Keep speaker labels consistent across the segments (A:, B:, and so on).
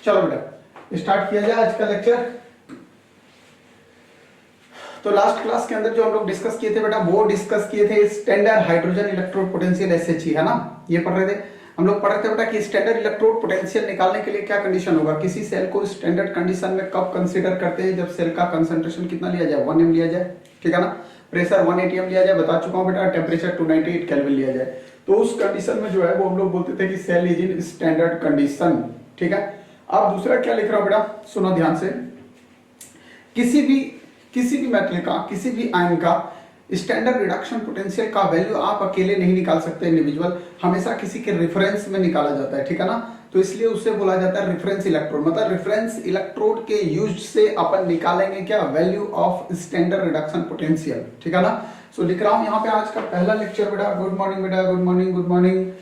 A: चलो बेटा स्टार्ट किया जाए आज का लेक्चर। तो लास्ट क्लास के अंदर जो हम लोग डिस्कस किए थे बेटा, वो डिस्कस किए थे स्टैंडर्ड हाइड्रोजन इलेक्ट्रोड पोटेंशियल एसएचई, है ना। ये पढ़ रहे थे हम लोग, पढ़ रहे थे बेटा कि स्टैंडर्ड इलेक्ट्रोड पोटेंशियल निकालने के लिए क्या कंडीशन होगा। किसी सेल को स्टैंडर्ड कंडीशन में कब कंसीडर करते हैं, जब सेल का कंसंट्रेशन कितना लिया जाए, 1 m लिया जाए, ठीक है ना। प्रेशर 180 m लिया जाए, बता चुका हूं बेटा। टेम्परेचर 298 केल्विन लिया जाए, तो उस कंडीशन में जो है वो हम लोग बोलते थे कि cell is in standard condition, ठीक है। अब दूसरा क्या लिख रहा हूं बेटा, सुनो ध्यान से। किसी भी मेटल का, किसी भी आयन का स्टैंडर्ड रिडक्शन पोटेंशियल का वैल्यू आप अकेले नहीं निकाल सकते इंडिविजुअल, हमेशा किसी के रेफरेंस में निकाला जाता है, ठीक है ना। तो इसलिए उसे बोला जाता है रेफरेंस इलेक्ट्रोड। मतलब रेफरेंस इलेक्ट्रोड के यूज से अपन निकालेंगे क्या, value of standard reduction potential, ठीक है ना। सो लिख रहा हूं यहाँ पे आज का पहला लेक्चर बेटा। गुड मॉर्निंग बेटा, गुड मॉर्निंग, गुड मॉर्निंग।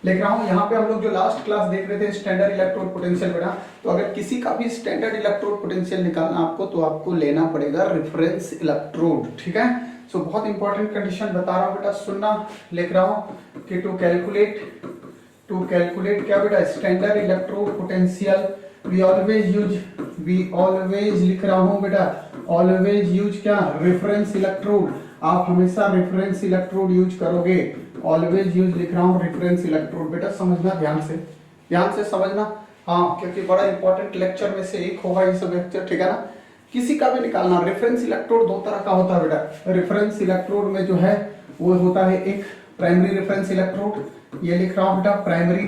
A: लिख रहा हूं यहाँ पे हम लोग जो लास्ट क्लास देख रहे थे स्टैंडर्ड इलेक्ट्रोड पोटेंशियल बेटा, तो अगर किसी का भी स्टैंडर्ड इलेक्ट्रोड पोटेंशियल निकालना आपको, तो आपको लेना पड़ेगा रेफरेंस इलेक्ट्रोड, ठीक है। सो बहुत इंपॉर्टेंट कंडीशन बता रहा हूं बेटा, सुनना। लिख रहा हूं कि टू कैलकुलेट क्या बेटा, standard electrode potential we always लिख रहा हूं बेटा, ऑलवेज यूज क्या, रेफरेंस इलेक्ट्रोड। आप हमेशा रेफरेंस इलेक्ट्रोड यूज करोगे, ऑलवेज यूज लिख रहा हूं रेफरेंस इलेक्ट्रोड। बेटा समझना ध्यान से समझना, हाँ, क्योंकि बड़ा इंपॉर्टेंट लेक्चर में से एक होगा ये सब लेक्चर, ठीक है ना। किसी का भी निकालना, रेफरेंस इलेक्ट्रोड दो तरह का होता है बेटा। रेफरेंस इलेक्ट्रोड में जो है वो होता है एक प्राइमरी रेफरेंस इलेक्ट्रोड, ये लिख रहा हूं बेटा प्राइमरी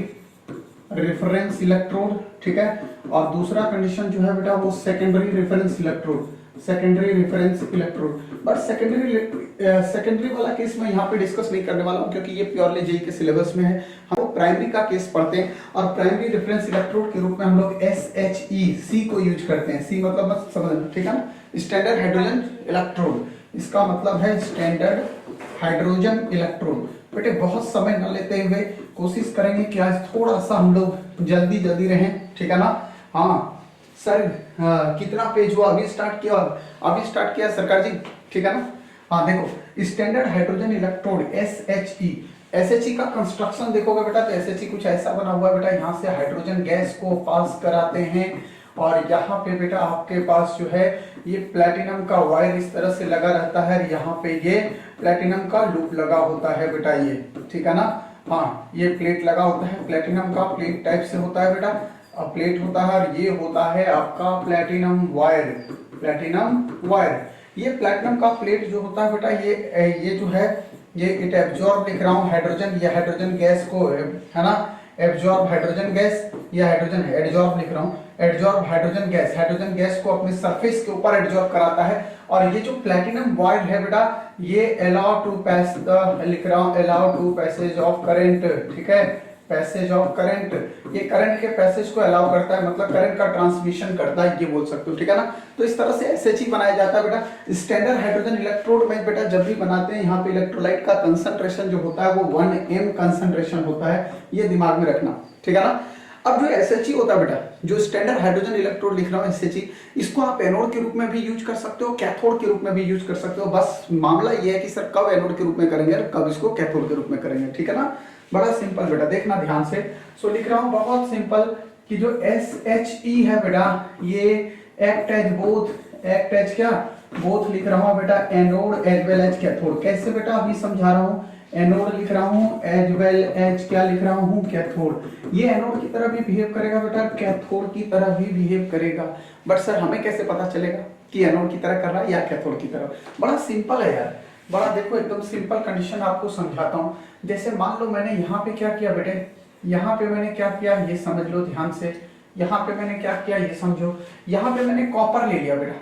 A: रेफरेंस इलेक्ट्रोड, ठीक है। और दूसरा कंडीशन जो है बेटा वो secondary reference electrode, secondary reference electrode. But secondary वाला केस मैं यहाँ पे डिस्कस नहीं करने वाला हूँ, क्योंकि ये प्योरली जेई के सिलेबस में है। हम लोग प्राइमरी का केस पढ़ते हैं, और प्राइमरी रेफरेंस इलेक्ट्रोड के रूप में हम लोग SHE को यूज करते हैं। सी मतलब बस समझना, ठीक है ना, स्टैंडर्ड हाइड्रोजन इलेक्ट्रोड, इसका मतलब है स्टैंडर्ड हाइड्रोजन इलेक्ट्रोड। बेटे बहुत समय न लेते हुए कोशिश करेंगे कि आज थोड़ा सा हम लोग जल्दी रहें, ठीक है ना। हाँ सर, कितना पेज हुआ, अभी स्टार्ट किया सरकार जी, ठीक है ना। हाँ देखो, स्टैंडर्ड हाइड्रोजन इलेक्ट्रोड SHE का कंस्ट्रक्शन देखोगे बेटा, तो SHE कुछ ऐसा बना हुआ है बेटा। यहाँ से हाइड्रोजन गैस को पास कराते हैं, और यहाँ पे बेटा आपके पास जो है ये प्लेटिनम का वायर इस तरह से लगा रहता है, यहाँ पे ये प्लेटिनम का लूप लगा होता है बेटा, ये ठीक है ना। हाँ, ये प्लेट लगा होता है, प्लेटिनम का प्लेट टाइप से होता है बेटा, प्लेट होता है, और ये होता है आपका प्लेटिनम वायर। ये प्लेटिनम का प्लेट जो होता है बेटा, ये जो है ये इट एब्जॉर्ब लिख रहा हूँ हाइड्रोजन, ये हाइड्रोजन गैस को, है ना, एब्जॉर्ब हाइड्रोजन गैस, ये हाइड्रोजन है, एड्जॉर्ब लिख रहा हूँ, एड्जॉर्ब हाइड्रोजन गैस को अपने सरफेस के ऊपर एड्जॉर्ब कराता है। और ये जो प्लेटिनम वायर है बेटा, ये allow to passage of current, ठीक है, पैसेज ऑफ करंट, ये करंट के पैसेज को अलाउ करता है, मतलब करंट का ट्रांसमिशन करता है, ये बोल सकते हो, ठीक है ना। तो इस तरह से SHE बनाया जाता है बेटा। स्टैंडर्ड हाइड्रोजन इलेक्ट्रोड में बेटा जब भी बनाते हैं, यहाँ पे इलेक्ट्रोलाइट का कंसंट्रेशन जो होता है वो 1 m कंसंट्रेशन होता है, ये दिमाग में रखना, ठीक है ना। अब जो SHE होता है बेटा, जो स्टैंडर्ड हाइड्रोजन इलेक्ट्रोड लिख रहा हूँ SHE, इसको आप एनोड के रूप में भी यूज कर सकते हो, कैथोड के रूप में भी यूज कर सकते हो। बस मामला ये है कि सर कब एनोड के रूप में करेंगे, कब इसको कैथोड के रूप में करेंगे, ठीक है ना। बड़ा सिंपल बेटा, देखना ध्यान से। सो लिख रहा हूं बहुत सिंपल कि जो SHE है बेटा, ये एक्ट एज क्या, बोथ लिख रहा हूं बेटा, anode as well as cathode. कैसे बेटा, अभी समझा रहा हूं। एनोड लिख रहा हूं एज वेल एज क्या लिख रहा हूं, कैथोड। ये एनोड की तरह भी बिहेव करेगा बेटा, कैथोड की तरह भी बिहेव करेगा। बट सर हमें कैसे पता चलेगा कि एनोड की तरह कर रहा है या कैथोड की तरह। बड़ा सिंपल है यार, बड़ा देखो एकदम सिंपल कंडीशन आपको समझाता हूं। जैसे मान लो मैंने यहाँ पे क्या किया बेटे, यहाँ पे मैंने क्या किया ये समझ लो ध्यान से। यहाँ पे मैंने क्या किया ये समझो, यहाँ पे मैंने कॉपर ले लिया बेटा,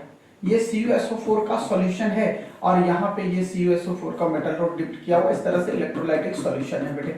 A: ये CuSO4 का सॉल्यूशन है, और यहाँ पे ये CuSO4 का मेटल रोड डिप्ट किया हुआ, इस तरह से इलेक्ट्रोलाइटिक सॉल्यूशन है बेटे।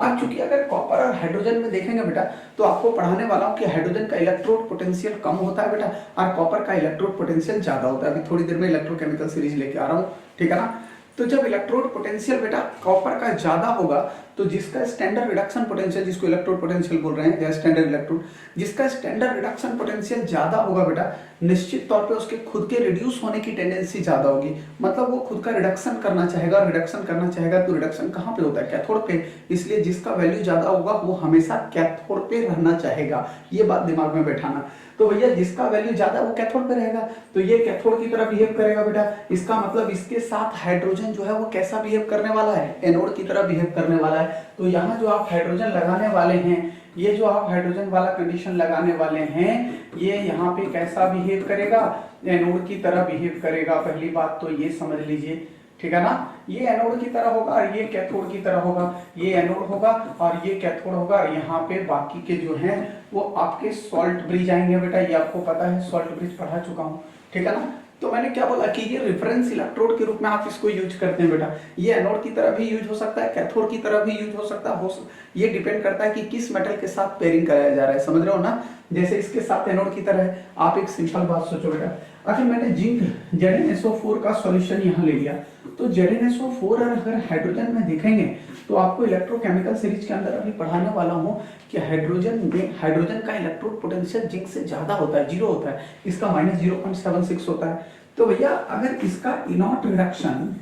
A: अब चूंकि अगर कॉपर और हाइड्रोजन में देखेंगे बेटा, तो आपको पढ़ाने वाला हूँ कि हाइड्रोजन का इलेक्ट्रोड पोटेंशियल कम होता है बेटा, और कॉपर का इलेक्ट्रोड पोटेंशियल ज्यादा होता है। अभी थोड़ी देर में इलेक्ट्रोकेमिकल सीरीज लेके आ रहा हूँ, ठीक है ना। तो जब इलेक्ट्रोड पोटेंशियल बेटा कॉपर का ज्यादा होगा, तो जिसका स्टैंडर्ड रिडक्शन पोटेंशियल, जिसको इलेक्ट्रोड पोटेंशियल बोल रहे हैं या स्टैंडर्ड इलेक्ट्रोड, जिसका स्टैंडर्ड रिडक्शन पोटेंशियल ज्यादा होगा बेटा, निश्चित तौर पे उसके खुद के रिड्यूस होने की टेंडेंसी ज्यादा होगी, मतलब वो खुद का रिडक्शन करना चाहेगा, और रिडक्शन करना चाहेगा तो रिडक्शन कहाँ पे होता है, कैथोड पे, इसलिए जिसका वैल्यू ज्यादा होगा वो हमेशा कैथोड पे रहना चाहेगा, ये बात दिमाग में बैठाना। तो भैया जिसका वैल्यू ज्यादा वो कैथोड पे रहेगा, तो ये कैथोड की तरह बिहेव करेगा बेटा, इसका मतलब इसके साथ हाइड्रोजन जो है वो कैसा बिहेव करने वाला है, एनोड की तरह बिहेव करने वाला है। तो यहाँ जो आप हाइड्रोजन लगाने वाले हैं, ये जो आप हाइड्रोजन वाला कंडीशन लगाने वाले हैं, ये यहाँ पे कैसा बिहेव करेगा, एनोड की तरह बिहेव करेगा। पहली बात तो ये समझ लीजिए, ठीक है ना, ये एनोड की तरह होगा और ये कैथोड की तरह होगा, ये एनोड होगा और ये कैथोड होगा, और यहाँ पे बाकी के जो हैं वो आपके सॉल्ट ब्रिज आएंगे बेटा, ये आपको पता है, सॉल्ट ब्रिज पढ़ा चुका हूँ, ठीक है ना। तो मैंने क्या बोला कि ये रेफरेंस इलेक्ट्रोड के रूप में आप इसको यूज करते हैं बेटा, ये एनोड की तरह भी यूज हो सकता है, कैथोड की तरह भी यूज हो सकता है, ये डिपेंड करता है कि किस मेटल के साथ पेयरिंग कराया जा रहा है, समझ रहे हो ना। जैसे इसके साथ एनोड की तरह है, आप एक सिंपल बात सोचो बेटा, अगर मैंने जिंक ZnSO4 का सॉल्यूशन यहाँ ले लिया, तो ZnSO4 अगर हाइड्रोजन में देखेंगे तो आपको इलेक्ट्रोकेमिकल सीरीज के अंदर अभी पढ़ाने वाला हूँ कि हाइड्रोजन का इलेक्ट्रोड पोटेंशियल जिंक से ज्यादा होता है, 0 होता है, इसका -0.76 होता है। तो भैया अगर इसका इनॉट रिडक्शन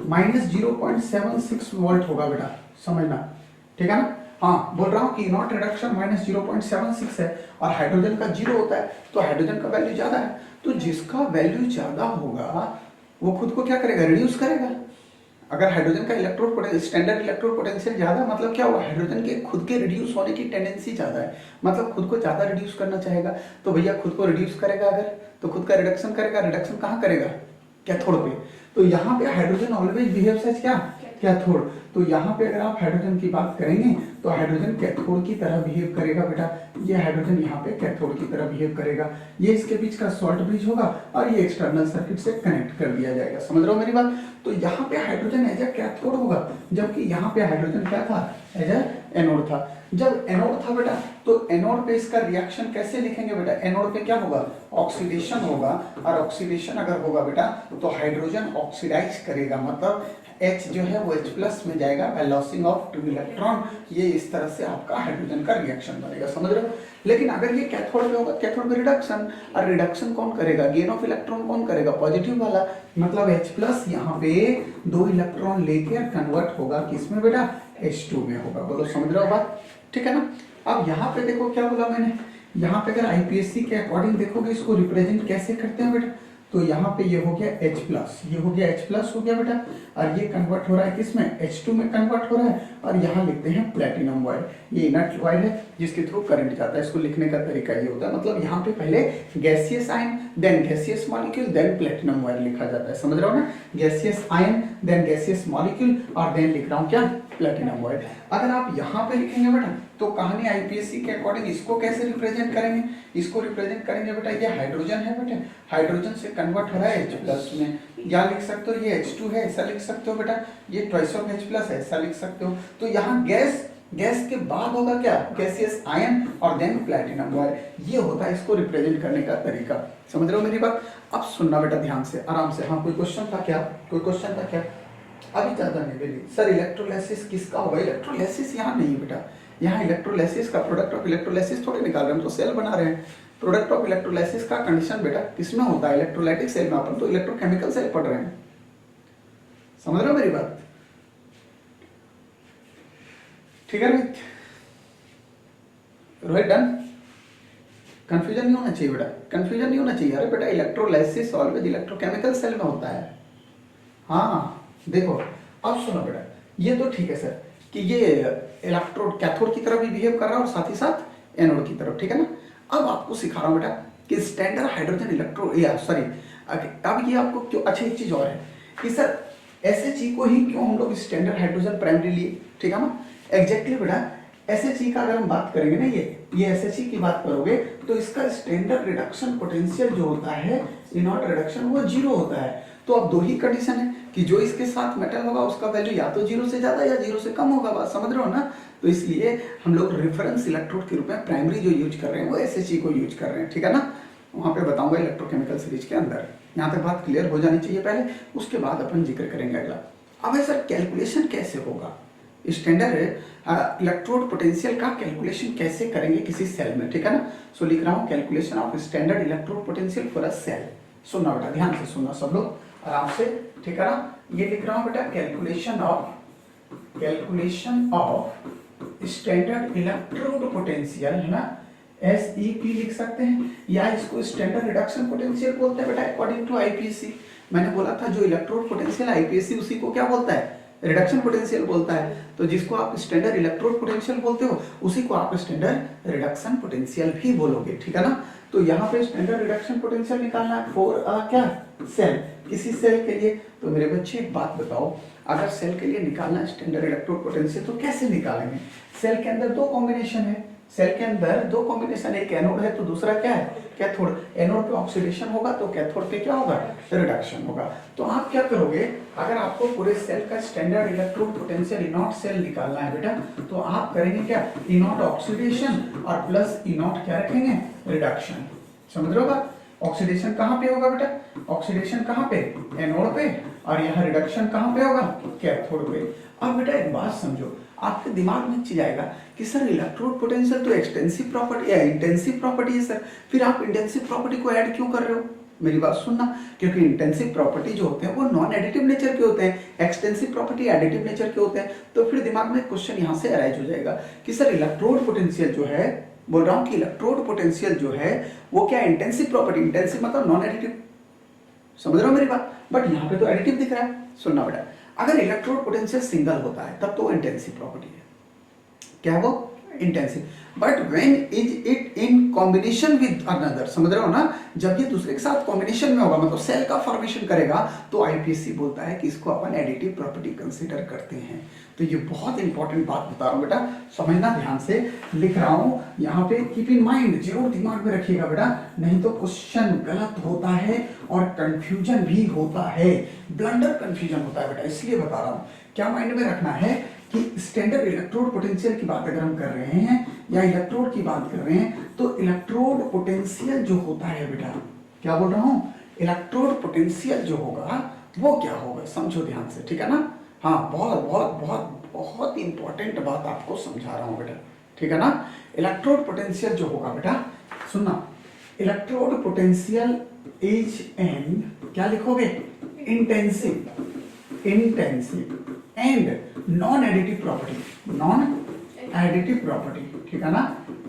A: -0.76 वोल्ट होगा बेटा, समझना, ठीक है ना। हाँ बोल रहा हूँ कि नॉट रिडक्शन -0.76 है और हाइड्रोजन का 0 होता है, तो हाइड्रोजन का वैल्यू ज्यादा है, तो जिसका वैल्यू ज्यादा होगा वो खुद को क्या करेगा, रिड्यूस करेगा। अगर हाइड्रोजन का इलेक्ट्रोड स्टैंडर्ड इलेक्ट्रोड पोटेंशियल ज्यादा, मतलब क्या हुआ, हाइड्रोजन के खुद के रिड्यूस होने की टेंडेंसी ज्यादा है, मतलब खुद को ज्यादा रिड्यूस करना चाहेगा, तो भैया खुद को रिड्यूस करेगा अगर, तो खुद का रिडक्शन करेगा, रिडक्शन कहाँ करेगा, कैथोड पे। तो यहाँ पे हाइड्रोजन ऑलवेज बिहेव्स एज क्या, कैथोड। तो यहाँ पे अगर आप हाइड्रोजन की बात करेंगे तो हाइड्रोजन कैथोड की तरह बिहेव करेगा बेटा, ये हाइड्रोजन यहाँ पे कैथोड की तरह बिहेव करेगा, ये इसके बीच का सॉल्ट ब्रिज होगा और ये एक्सटर्नल सर्किट से कनेक्ट कर दिया जाएगा, समझ रहे हो मेरी बात। तो यहाँ पे हाइड्रोजन एज ए कैथोड होगा, जबकि यहाँ पे हाइड्रोजन क्या था, एज ए एनोड था। जब एनोड था बेटा, तो एनोड पे इसका रिएक्शन कैसे लिखेंगे बेटा, एनोड पे क्या होगा, ऑक्सीडेशन होगा, और ऑक्सीडेशन अगर होगा बेटा तो हाइड्रोजन ऑक्सीडाइज करेगा, मतलब H जो है वो H+ में जाएगा बाय लॉसिंग ऑफ 2 इलेक्ट्रॉन, ये इस तरह से आपका हाइड्रोजन का रिएक्शन बनेगा, समझ रहे हो। लेकिन अगर ये कैथोड पे होगा, कैथोड पे रिडक्शन, और रिडक्शन कौन करेगा, गेन ऑफ इलेक्ट्रॉन कौन करेगा, पॉजिटिव वाला, मतलब H+ यहाँ पे 2 इलेक्ट्रॉन लेकर कन्वर्ट होगा किसमें बेटा, H2 में होगा, बोलो समझ रहे हो बात, ठीक है ना। अब यहाँ पे देखो क्या बोला मैंने, यहाँ पे अगर आईपीएससी के अकॉर्डिंग देखोगे इसको रिप्रेजेंट कैसे करते हैं बेटा, तो यहाँ पे ये हो गया H+, ये हो गया H+ हो गया बेटा, और ये कन्वर्ट हो रहा है किसमें, H2 में कन्वर्ट हो रहा है, और यहाँ लिखते हैं प्लेटिनम वायर, ये इनर्ट वायर है जिसके थ्रू करंट जाता है, इसको लिखने का तरीका ये होता है, मतलब यहाँ पे पहले gaseous ion then gaseous molecule then platinum wire लिखा जाता है, समझ रहे हो ना, gaseous ion then gaseous molecule और देन लिख रहा हूँ क्या, प्लेटिनम वायर। अगर आप यहाँ पे लिखेंगे बेटा तो कहानी आईपीएससी के अकॉर्डिंग इसको कैसे रिप्रेजेंट करेंगे, इसको रिप्रेजेंट करेंगे बेटा, ये हाइड्रोजन है बेटा, हाइड्रोजन से कन्वर्ट हो रहा है H+ में, या लिख सकते हो ये H2 है ऐसा लिख सकते हो बेटा, ये ट्वाइस ऑफ H+ ऐसा लिख सकते हो। तो यहाँ गैस के बाद होगा क्या, गैसियस आयन और देन प्लेटिनम वायर, ये होता है इसको रिप्रेजेंट करने का तरीका, समझ रहे हो मेरी बात। अब सुनना बेटा ध्यान से आराम से, हाँ कोई क्वेश्चन था क्या, कोई क्वेश्चन था क्या, अभी ज्यादा नहीं बेली सर, इलेक्ट्रोलाइसिस किसका होगा, इलेक्ट्रोलाइसिस यहाँ नहीं बेटा, यहाँ इलेक्ट्रोलाइसिस का प्रोडक्ट ऑफ इलेक्ट्रोलाइसिस थोड़ी निकाल रहे हैं, हम तो सेल बना रहे हैं। प्रोडक्ट ऑफ इलेक्ट्रोलाइसिस का कंडीशन बेटा किसमें होता है, इलेक्ट्रोलाइटिक सेल में, अपन तो इलेक्ट्रोकेमिकल सेल पढ़ रहे हैं, समझ रहे हो मेरी बात, ठीक है रोहित, रोहित डन, कंफ्यूजन नहीं होना चाहिए बेटा, कंफ्यूजन नहीं होना चाहिए, अरे बेटा इलेक्ट्रोलाइसिस ऑलवेज इलेक्ट्रोकेमिकल सेल में होता है। हाँ देखो अब सुनो बेटा, ये तो ठीक है सर कि ये इलेक्ट्रोड कैथोड की तरह भी बिहेव कर रहा है और साथ ही साथ एनोड की तरफ, ठीक है ना। अब आपको सिखा रहा हूं बेटा कि स्टैंडर्ड हाइड्रोजन इलेक्ट्रोड, या सॉरी अब ये आपको क्यों, अच्छा एक चीज और है कि सर SHE को ही क्यों हम लोग स्टैंडर्ड हाइड्रोजन प्राइमरी लिए, ठीक है ना, एग्जैक्टली बेटा SHE का अगर हम बात करेंगे ना, ये SHE की बात करोगे तो इसका स्टैंडर्ड रिडक्शन पोटेंशियल जो होता है, इनॉट रिडक्शन, वो 0 होता है। तो अब 2 ही कंडीशन है कि जो इसके साथ मेटल होगा उसका वैल्यू या तो 0 से ज्यादा या 0 से कम होगा, बात समझ रहे हो ना। तो इसलिए हम लोग रेफरेंस इलेक्ट्रोड के रूप में प्राइमरी जो यूज कर रहे हैं वो SHE को यूज कर रहे हैं, ठीक है ना, वहां पे बताऊंगा इलेक्ट्रोकेमिकल सीरीज के अंदर। यहाँ तक बात क्लियर हो जानी चाहिए पहले, उसके बाद अपन जिक्र करेंगे अगला। अब सर कैलकुलेशन कैसे होगा, स्टैंडर्ड इलेक्ट्रोड पोटेंशियल का कैलकुलेशन कैसे करेंगे किसी सेल में, ठीक है ना। सो लिख रहा हूँ calculation of standard electrode potential for a cell. सुनना बेटा, ध्यान से सुनना सब लोग आराम से, ठीक है ना। ये लिख रहा हूँ बेटा calculation of standard electrode potential, है ना, SEP लिख सकते हैं, या इसको स्टैंडर्ड रिडक्शन पोटेंशियल बोलते हैं बेटा अकॉर्डिंग टू IPC। मैंने बोला था जो इलेक्ट्रोड पोटेंशियल IPC उसी को क्या बोलता है, रिडक्शन पोटेंशियल बोलता है। तो जिसको आप स्टैंडर्ड इलेक्ट्रोड पोटेंशियल बोलते हो उसी को आप स्टैंडर्ड रिडक्शन पोटेंशियल भी बोलोगे, ठीक है ना। तो यहाँ पे स्टैंडर्ड रिडक्शन पोटेंशियल निकालना है फॉर क्या सेल, किसी सेल के लिए। तो मेरे बच्चे एक बात बताओ, अगर सेल के लिए निकालना है स्टैंडर्ड इलेक्ट्रोड पोटेंशियल तो कैसे निकालेंगे। सेल के अंदर दो कॉम्बिनेशन है, सेल के अंदर दो कॉम्बिनेशन, एक एनोड है तो दूसरा क्या है, कैथोड। एनोड पे ऑक्सीडेशन होगा तो कैथोड पे क्या होगा, रिडक्शन होगा। तो आप क्या करोगे, अगर आपको पूरे सेल का स्टैंडर्ड इलेक्ट्रोड पोटेंशियल इनॉट सेल निकालना है बेटा, तो आप करेंगे क्या, इनॉट ऑक्सीडेशन और प्लस इनॉट क्या रखेंगे, रिडक्शन। समझ रहे हो बात। ऑक्सीडेशन कहाँ पे होगा बेटा, ऑक्सीडेशन कहाँ पे, एनोड पे, और यहाँ रिडक्शन कहाँ पे होगा, कैथोड पे। अब बेटा एक बात समझो, आपके दिमाग में चीज आएगा कि सर इलेक्ट्रोड पोटेंशियल तो एक्सटेंसिव प्रॉपर्टी है, इंटेंसिव प्रॉपर्टी है सर, फिर आप इंटेंसिव प्रॉपर्टी को ऐड क्यों कर रहे हो। मेरी बात सुनना, क्योंकि इंटेंसिव प्रॉपर्टी जो होते हैं वो नॉन एडिटिव नेचर के होते हैं, एक्सटेंसिव प्रॉपर्टी एडिटिव नेचर के होते हैं। तो फिर दिमाग में क्वेश्चन यहाँ से अराइज हो जाएगा कि सर इलेक्ट्रोड पोटेंशियल जो है, बोल रहा हूँ कि इलेक्ट्रोड पोटेंशियल जो है वो क्या इंटेंसिव प्रॉपर्टी, इंटेंसिव मतलब नॉन एडिटिव, समझ रहे हो मेरी बात। बट यहाँ पे तो एडिटिव दिख रहा है। सुनना बेटा, अगर इलेक्ट्रोड पोटेंशियल सिंगल होता है तब तो इंटेंसिव प्रॉपर्टी है, क्या है वो, intensive. But when is it in combination with another, समझ रहे हो ना, जब ये दूसरे के साथ कॉम्बिनेशन में होगा मतलब सेल का फॉर्मेशन करेगा तो IPC बोलता है कि इसको अपन एडिटिव प्रॉपर्टी कंसीडर करते हैं। तो ये बहुत इंपॉर्टेंट बात बता रहा हूँ बेटा, समझना ध्यान से, लिख रहा हूँ यहाँ पे, कीप इन माइंड, जरूर दिमाग में रखिएगा बेटा, नहीं तो क्वेश्चन गलत होता है और कंफ्यूजन भी होता है, ब्लंडर कंफ्यूजन होता है बेटा, इसलिए बता रहा हूँ। क्या माइंड में रखना है कि स्टैंडर्ड इलेक्ट्रोड पोटेंशियल की बात अगर हम कर रहे हैं या इलेक्ट्रोड की बात कर रहे हैं, तो इलेक्ट्रोड पोटेंशियल जो होता है बेटा, क्या बोल रहा हूँ, इलेक्ट्रोड पोटेंशियल जो होगा वो क्या होगा, समझो ध्यान से, ठीक है ना। हाँ, बहुत बहुत बहुत बहुत इंपॉर्टेंट बात आपको समझा रहा हूँ बेटा, ठीक है ना। इलेक्ट्रोड पोटेंशियल जो होगा बेटा, सुनना, इलेक्ट्रोड पोटेंशियल इज एन, क्या लिखोगे, intensive, intensive and non additive property, non additive property, ठीक है ना,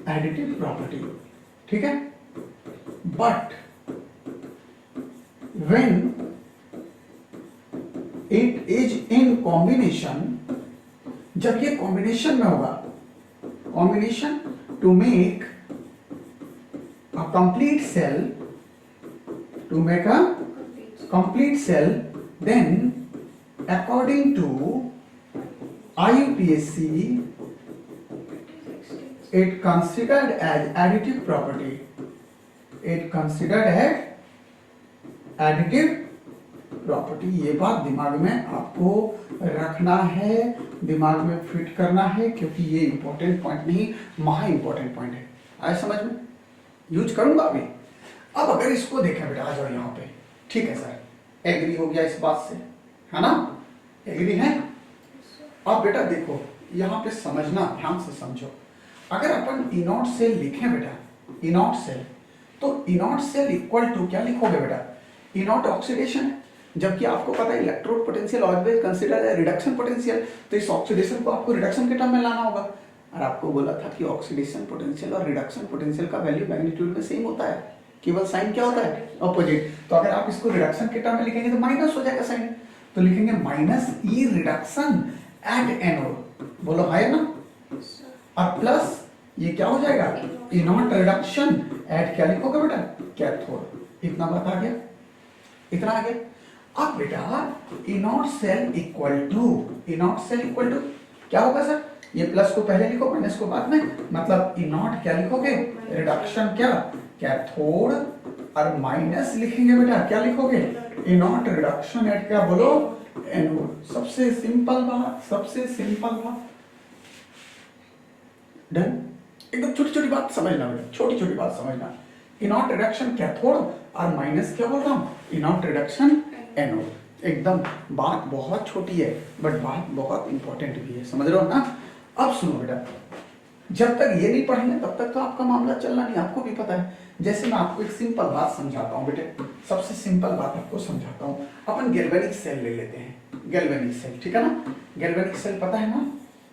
A: एडिटिव प्रॉपर्टी, ठीक है। But when it is in combination, जब ये कॉम्बिनेशन में होगा, combination to make a complete cell, to make a complete cell, then according to IUPAC it considered as additive property, it considered as additive property. ये बात दिमाग में आपको रखना है, दिमाग में फिट करना है, क्योंकि ये इंपॉर्टेंट पॉइंट नहीं, महा इंपॉर्टेंट पॉइंट है। आए समझ में, यूज करूंगा अभी। अब अगर इसको देखें बेटा, आ जाओ यहाँ पे, ठीक है सर, एग्री हो गया इस बात से, है ना, एग्री है। अब बेटा देखो यहाँ पे समझना, ध्यान से समझो, अगर अपन इनॉट सेल लिखें बेटा, इनॉट सेल, तो इनॉट सेल इक्वल टू क्या लिखोगे बेटा, इनॉट ऑक्सीडेशन है, जबकि आपको पता है इलेक्ट्रोड पोटेंशियल ऑलवेज कंसीडर है रिडक्शन पोटेंशियल, तो इस ऑक्सीडेशन को आपको रिडक्शन के टर्म में लाना होगा। और आपको बोला था कि ऑक्सीडेशन पोटेंशियल और रिडक्शन पोटेंशियल का वैल्यू मैग्नीट्यूड में सेम होता है, केवल साइन क्या होता है, ऑपोजिट। तो अगर आप इसको रिडक्शन के टर्म में लिखेंगे तो माइनस हो जाएगा साइन, तो लिखेंगे minus E reduction at anode, बोलो है ना, और प्लस ये क्या हो जाएगा, इनॉट रिडक्शन एट, क्या लिखोगे बेटा, कैथोड। इतना बात आ गया, इतना आ गया। अब बेटा E naught cell equal to, E naught cell equal to क्या होगा सर, ये प्लस को पहले लिखो माइनस को बाद में, मतलब इनॉट क्या लिखोगे, रिडक्शन क्या, कैथोड, और माइनस लिखेंगे बेटा, क्या लिखोगे, इनॉट रिडक्शन एट क्या, बोलो, एनोड। सबसे सिंपल बात, सबसे सिंपल बात, डन। एकदम छोटी छोटी बात समझना बेटा, छोटी छोटी बात समझना, इनॉट रिडक्शन कैथोड और माइनस क्या बोल रहा हूं, इनॉट रिडक्शन एनोड। एकदम बात बहुत छोटी है बट बात बहुत इंपॉर्टेंट भी है, समझ रहे हो ना। अब सुनो बेटा, जब तक ये नहीं पढ़ेंगे तब तक तो आपका मामला चलना नहीं, आपको भी पता है। जैसे मैं आपको एक सिंपल बात समझाता हूँ बेटे, सबसे सिंपल बात आपको समझाता हूँ। अपन गैल्वेनिक सेल ले लेते हैं, गैल्वेनिक सेल, ठीक है ना। गैल्वेनिक सेल पता है ना।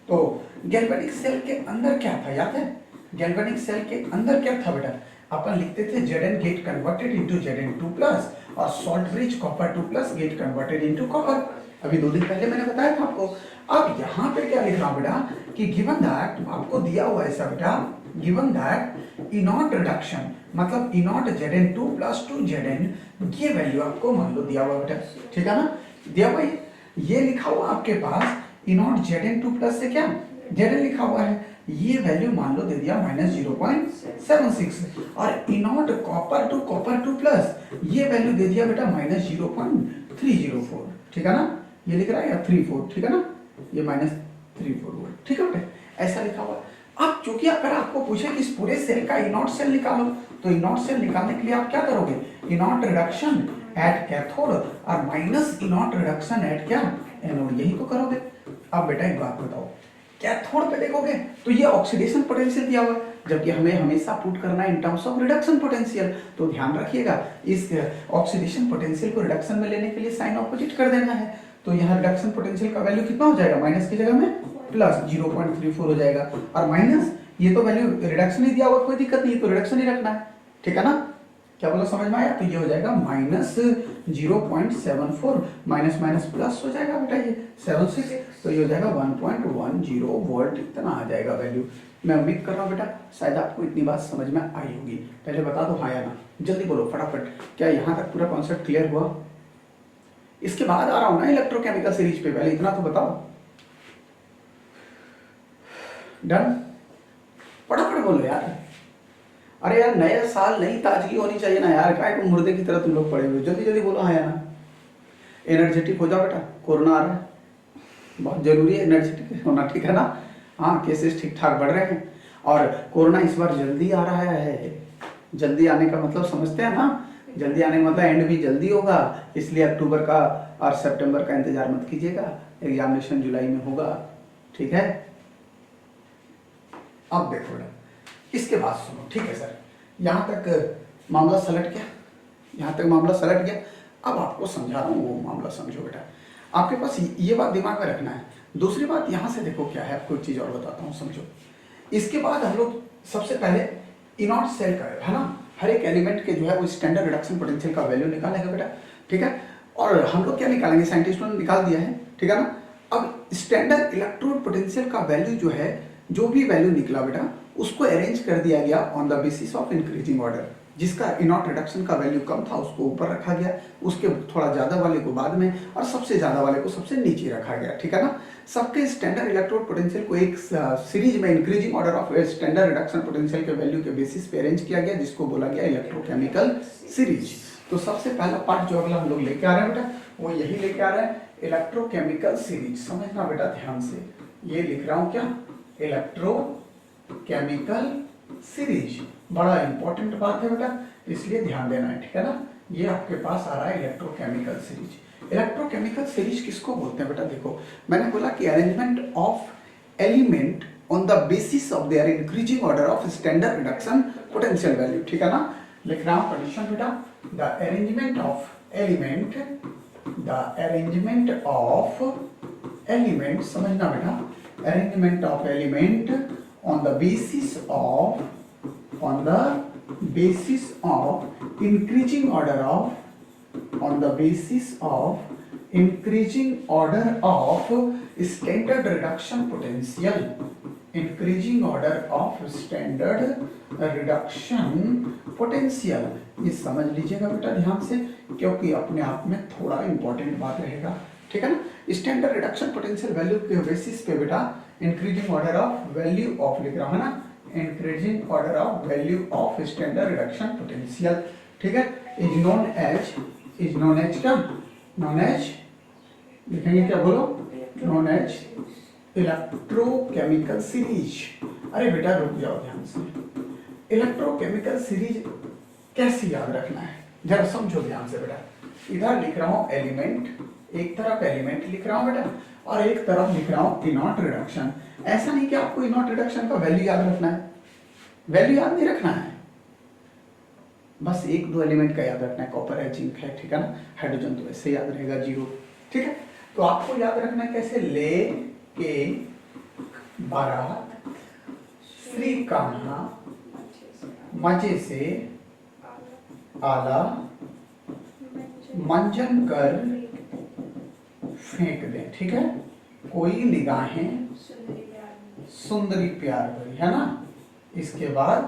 A: तो गैल्वेनिक सेल के अंदर क्या था याद है? गैल्वेनिक सेल के अंदर क्या था बेटा? अपन लिखते थे Zn get converted into Zn2 plus और salt rich copper 2 plus get converted into copper. अभी 2 दिन पहले मैंने बताया था आपको। अब यहाँ पे क्या लिख रहा हूँ बेटा कि गिवन दैट, आपको दिया हुआ ऐसा बेटा, गिवन दैट इनॉट रिडक्शन मतलब इनॉट Zn2 प्लस 2 Zn, ये वैल्यू आपको मान लो दिया हुआ बेटा, ठीक है ना। दिया हुआ ये लिखा हुआ आपके पास इनॉट Zn2 प्लस से क्या Zn लिखा हुआ है, ये वैल्यू मान लो दे दिया -0.76 और इनॉट कॉपर टू प्लस ये वैल्यू दे दिया बेटा -0.304, ठीक है ना। ये लिख रहा है या 34, ठीक है ना, ये -34 वोल्ट, ठीक है बेटा, ऐसा लिखा हुआ। अब चूंकि अगर आपको पूछे कि इस पूरे सेल का इनॉट सेल निकालो, तो इनॉट सेल निकालने के लिए आप क्या करोगे? इनॉट रिडक्शन एट कैथोड और माइनस इनॉट रिडक्शन एट क्या एनोड, यही तो करोगे। अब बेटा एक बात बताओ, कैथोड पे देखोगे तो ये ऑक्सीडेशन पोटेंशियल दिया हुआ, जबकि हमें हमेशा पुट करना है in terms of reduction potential. तो ध्यान रखिएगा, इस ऑक्सीडेशन पोटेंशियल को रिडक्शन में लेने के लिए साइन ऑपोजिट कर देना है। तो यहाँ रिडक्शन पोटेंशियल का वैल्यू कितना हो जाएगा? माइनस की जगह में प्लस 0.34 हो जाएगा, और माइनस ये तो वैल्यू रिडक्शन ही दिया हुआ, कोई दिक्कत नहीं, तो रिडक्शन ही रखना है, ठीक है ना। क्या बोला, समझ में आया? तो ये हो जाएगा -0.74, माइनस माइनस प्लस हो जाएगा बेटा, ये 76, तो ये हो जाएगा 1.10 वोल्ट, इतना आ जाएगा वैल्यू। मैं उम्मीद कर रहा हूँ बेटा शायद आपको इतनी बात समझ में आई होगी। पहले बता दो हाँ या ना, जल्दी बोलो फटाफट, क्या यहाँ तक पूरा कॉन्सेप्ट क्लियर हुआ? इसके बाद आ रहा हूँ ना इलेक्ट्रोकेमिकल सीरीज पे, पहले इतना तो बताओ। डन? फटाफट बोलो यार, अरे यार नया साल नई ताजगी होनी चाहिए ना यार, काय को मुर्दे की तरह तुम लोग पड़े हुए, जल्दी जल्दी बोलो हाँ या ना। एनर्जेटिक हो जाओ बेटा, कोरोना आ रहा है, बहुत जरूरी है एनर्जेटिक होना, ठीक है ना। हाँ, केसेस ठीक ठाक बढ़ रहे हैं और कोरोना इस बार जल्दी आ रहा है। जल्दी आने का मतलब समझते हैं ना, जल्दी आने का मतलब एंड भी जल्दी होगा, इसलिए अक्टूबर का और सितंबर का इंतजार मत कीजिएगा, एग्जामिनेशन जुलाई में होगा, ठीक है। अब देखो बेटा, इसके बाद सुनो, ठीक है सर, यहाँ तक मामला सलट गया, यहाँ तक मामला सलट गया। अब आपको समझा रहा हूँ वो मामला, समझो बेटा, आपके पास ये बात दिमाग में रखना है। दूसरी बात यहाँ से देखो क्या है, आपको एक चीज़ और बताता हूँ, समझो। इसके बाद हम लोग सबसे पहले इनॉट सेल का है ना, हर एक एलिमेंट के जो है वो स्टैंडर्ड रिडक्शन पोटेंशियल का वैल्यू निकालेगा बेटा, ठीक है। और हम लोग क्या निकालेंगे, साइंटिस्टों ने निकाल दिया है, ठीक है ना। अब स्टैंडर्ड इलेक्ट्रोड पोटेंशियल का वैल्यू जो है, जो भी वैल्यू निकला बेटा, उसको अरेंज कर दिया गया on the basis of increasing order. जिसका इनॉट रिडक्शन का वैल्यू कम था उसको ऊपर रखा गया, उसके थोड़ा ज्यादा वाले को बाद में, और सबसे ज्यादा वाले को सबसे नीचे रखा गया, ठीक है ना। सबके स्टैंडर्ड इलेक्ट्रोड पोटेंशियल को एक सीरीज में increasing order of standard reduction potential के वैल्यू के बेसिस पे अरेंज किया गया, जिसको बोला गया इलेक्ट्रोकेमिकल सीरीज। तो सबसे पहला पार्ट जो अगला हम लोग लेके आ रहे हैं बेटा, वो यही लेके आ रहे हैं, इलेक्ट्रोकेमिकल सीरीज। समझना बेटा ध्यान से, ये लिख रहा हूं क्या, इलेक्ट्रोकेमिकल सीरीज, बड़ा इंपॉर्टेंट बात है बेटा, इसलिए ध्यान देना है, ठीक है ना। ये आपके पास आ रहा है इलेक्ट्रोकेमिकल सीरीज। इलेक्ट्रोकेमिकल सीरीज किसको बोलते हैं बेटा? देखो, मैंने बोला कि arrangement of element on the basis of their increasing order of standard reduction potential value, ठीक है ना। लिख रहा हूं कंडीशन बेटा, the arrangement of element, the arrangement of element, समझना बेटा, arrangement of element on the basis of increasing order of standard reduction potential, increasing order of standard reduction potential। ये समझ लीजिएगा बेटा ध्यान से, क्योंकि अपने आप में थोड़ा इंपॉर्टेंट बात रहेगा, ठीक है ना। स्टैंडर्ड रिडक्शन पोटेंशियल वैल्यू के बेसिस पे बेटा increasing order of value of लिख रहा है ना, increasing order of value of standard reduction potential, ठीक है, इज नोन एज क्या, नोन एज, लिखेंगे क्या, बोलो, नोन एज इलेक्ट्रोकेमिकल सीरीज। अरे बेटा रुक जाओ ध्यान से, इलेक्ट्रोकेमिकल सीरीज कैसे याद रखना है, जरा समझो ध्यान से बेटा। इधर लिख रहा हूं एलिमेंट, एक तरफ एलिमेंट लिख रहा हूं बेटा और एक तरफ लिख रहा हूं इनॉट रिडक्शन। ऐसा नहीं कि आपको इनॉट रिडक्शन का वैल्यू याद रखना है, वैल्यू याद नहीं रखना है, बस एक दो एलिमेंट का याद रखना है, कॉपर है, जिंक है, ठीक है ना। हाइड्रोजन तो ऐसे याद रहेगा 0, ठीक है। तो आपको याद रखना है कैसे, ले के बारात श्री कान्हा मजे से आला मंजन कर फेंक दे, ठीक है। कोई निगाहें सुंदरी प्यार भरी, है ना। इसके बाद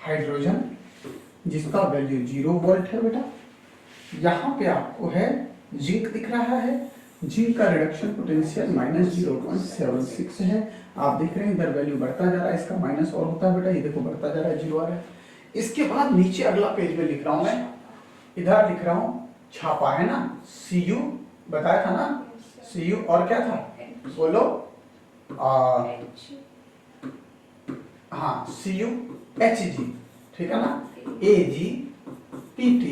A: हाइड्रोजन जिसका वैल्यू 0 वोल्ट है बेटा। यहाँ पे आपको है जिंक दिख रहा है, जिंक का रिडक्शन पोटेंशियल -0.76 है। आप देख रहे हैं इधर वैल्यू बढ़ता जा रहा है, इसका माइनस और होता है बेटा, ये देखो बढ़ता जा रहा है, 0 आ रहा है। इसके बाद नीचे अगला पेज में लिख रहा हूं मैं, इधर लिख रहा हूं छापा, है ना, Cu बताया था ना, Cu और क्या था बोलो, हाँ CuHg, ठीक है ना, Ag Pt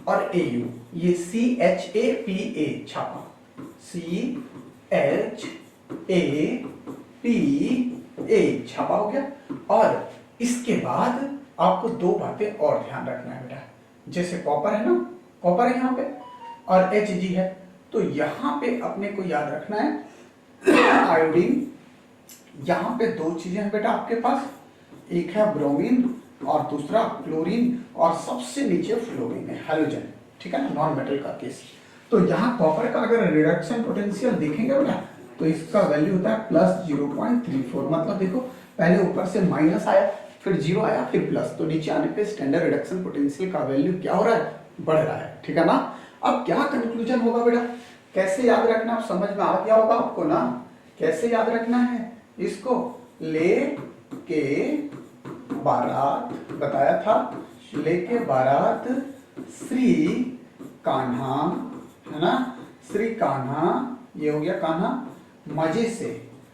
A: और Au, ये CHAPA छापा, CHAPA छापा हो गया। और इसके बाद आपको दो बातें और ध्यान रखना है बेटा, जैसे कॉपर है ना, कॉपर है यहाँ पे और Hg है, तो यहाँ पे अपने को याद रखना है आयोडीन। यहाँ पे दो चीजें हैं बेटा आपके पास, एक है ब्रोमीन और दूसरा क्लोरीन और सबसे नीचे फ्लोरीन है, हैलोजन, ठीक है ना, नॉन मेटल का केस। तो यहाँ कॉपर का अगर रिडक्शन पोटेंशियल देखेंगे बेटा तो इसका वैल्यू होता है +0.34, मतलब देखो पहले ऊपर से माइनस आया, फिर 0 आया, फिर प्लस, तो नीचे आने पे स्टैंडर्ड रिडक्शन पोटेंशियल का वैल्यू क्या हो रहा है, बढ़ रहा है, ठीक है ना। अब क्या कंक्लूजन होगा बेटा, कैसे याद रखना, आप समझ में आ गया होगा आपको ना, कैसे याद रखना है इसको, ले के बारात बताया था, लेके बारात श्री कान्हा, है ना, श्री कान्हा, ये हो गया कान्हा, मजे से,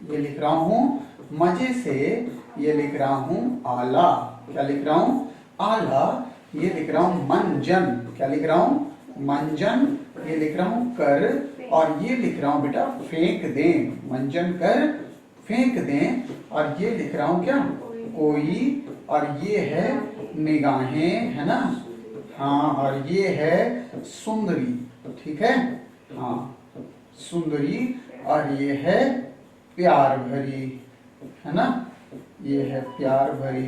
A: ये लिख रहा हूं मजे से, ये लिख रहा हूं आला, क्या लिख रहा हूं आला, ये लिख रहा हूं मंजन, क्या लिख रहा हूं मंजन, ये लिख रहा हूं कर, और ये लिख रहा हूं बेटा फेंक दें, मंजन कर फेंक दें, और ये लिख रहा हूं क्या कोई, और ये है निगाहें, है ना, हाँ, और ये है सुंदरी, ठीक है, हाँ सुंदरी, और ये है प्यार भरी, है ना, ये है प्यार भरी।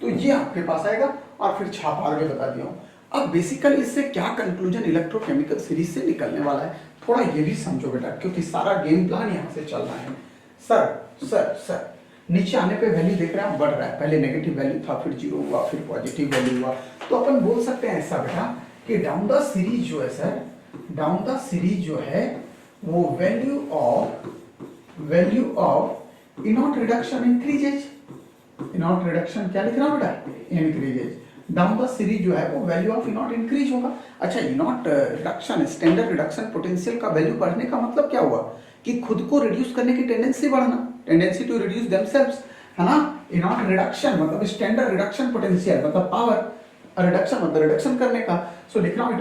A: तो ये आपके पास आएगा और फिर छाप आगे बता दिया हूँ। अब बेसिकली इससे क्या कंक्लूजन इलेक्ट्रोकेमिकल सीरीज से निकलने वाला है, थोड़ा ये भी समझो बेटा, क्योंकि सारा गेम प्लान यहाँ से चल रहा है। सर नीचे आने पे वैल्यू देख रहे हैं बढ़ रहा है, पहले नेगेटिव वैल्यू था, फिर 0 हुआ, फिर पॉजिटिव वैल्यू हुआ, तो अपन बोल सकते हैं ऐसा बेटा कि डाउन द सीरीज जो है सर, डाउन द सीरीज जो है वो value of E naught reduction increases, E naught reduction क्या लिख रहा हूं बेटा इंक्रीजेज, डाउन द सीरीज जो है वो वैल्यू ऑफ इनॉट इंक्रीज होगा। अच्छा, इनॉट रिडक्शन स्टैंडर्ड रिडक्शन पोटेंशियल का वैल्यू बढ़ने का मतलब क्या हुआ कि खुद को रिड्यूस करने की टेंडेंसी बढ़ना, टेंडेंसी टू रिड्यूस देमसेल्व्स, है ना। इनॉट रिडक्शन मतलब स्टैंडर्ड रिडक्शन पोटेंशियल मतलब पावर, रिडक्शन मतलब रिडक्शन करने का, सो लिख रहा हूं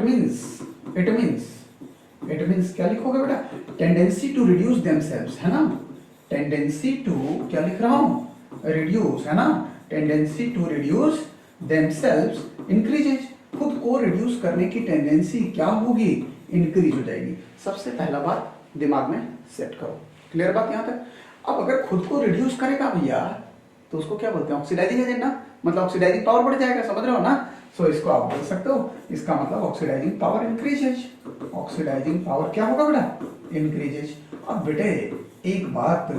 A: इट मींस क्या लिखोगे बेटा टेंडेंसी टू रिड्यूस देमसेल्व्स, है ना, टेंडेंसी टू क्या लिख रहा हूं रिड्यूस, है ना, tendency to reduce themselves increases, खुद को रिड्यूस करने की टेंडेंसी क्या होगी इंक्रीज हो जाएगी। सबसे पहला बात दिमाग में सेट करो, क्लियर बात यहां तक। अब अगर खुद को रिड्यूस करेगा भैया तो उसको क्या बोलते हैं ऑक्सीडाइजिंग एजेंट ना, मतलब ऑक्सीडाइजिंग पावर बढ़ जाएगा, समझ रहे हो ना। सो इसको आप बोल सकते हो, इसका मतलब oxidising power increases, oxidising power क्या होगा बेटा इंक्रीजेज। अब बेटे एक बात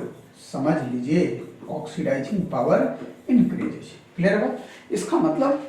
A: समझ लीजिए, ऑक्सीडाइजिंग पावर इंक्रीजेज, क्लियर है। इसका मतलब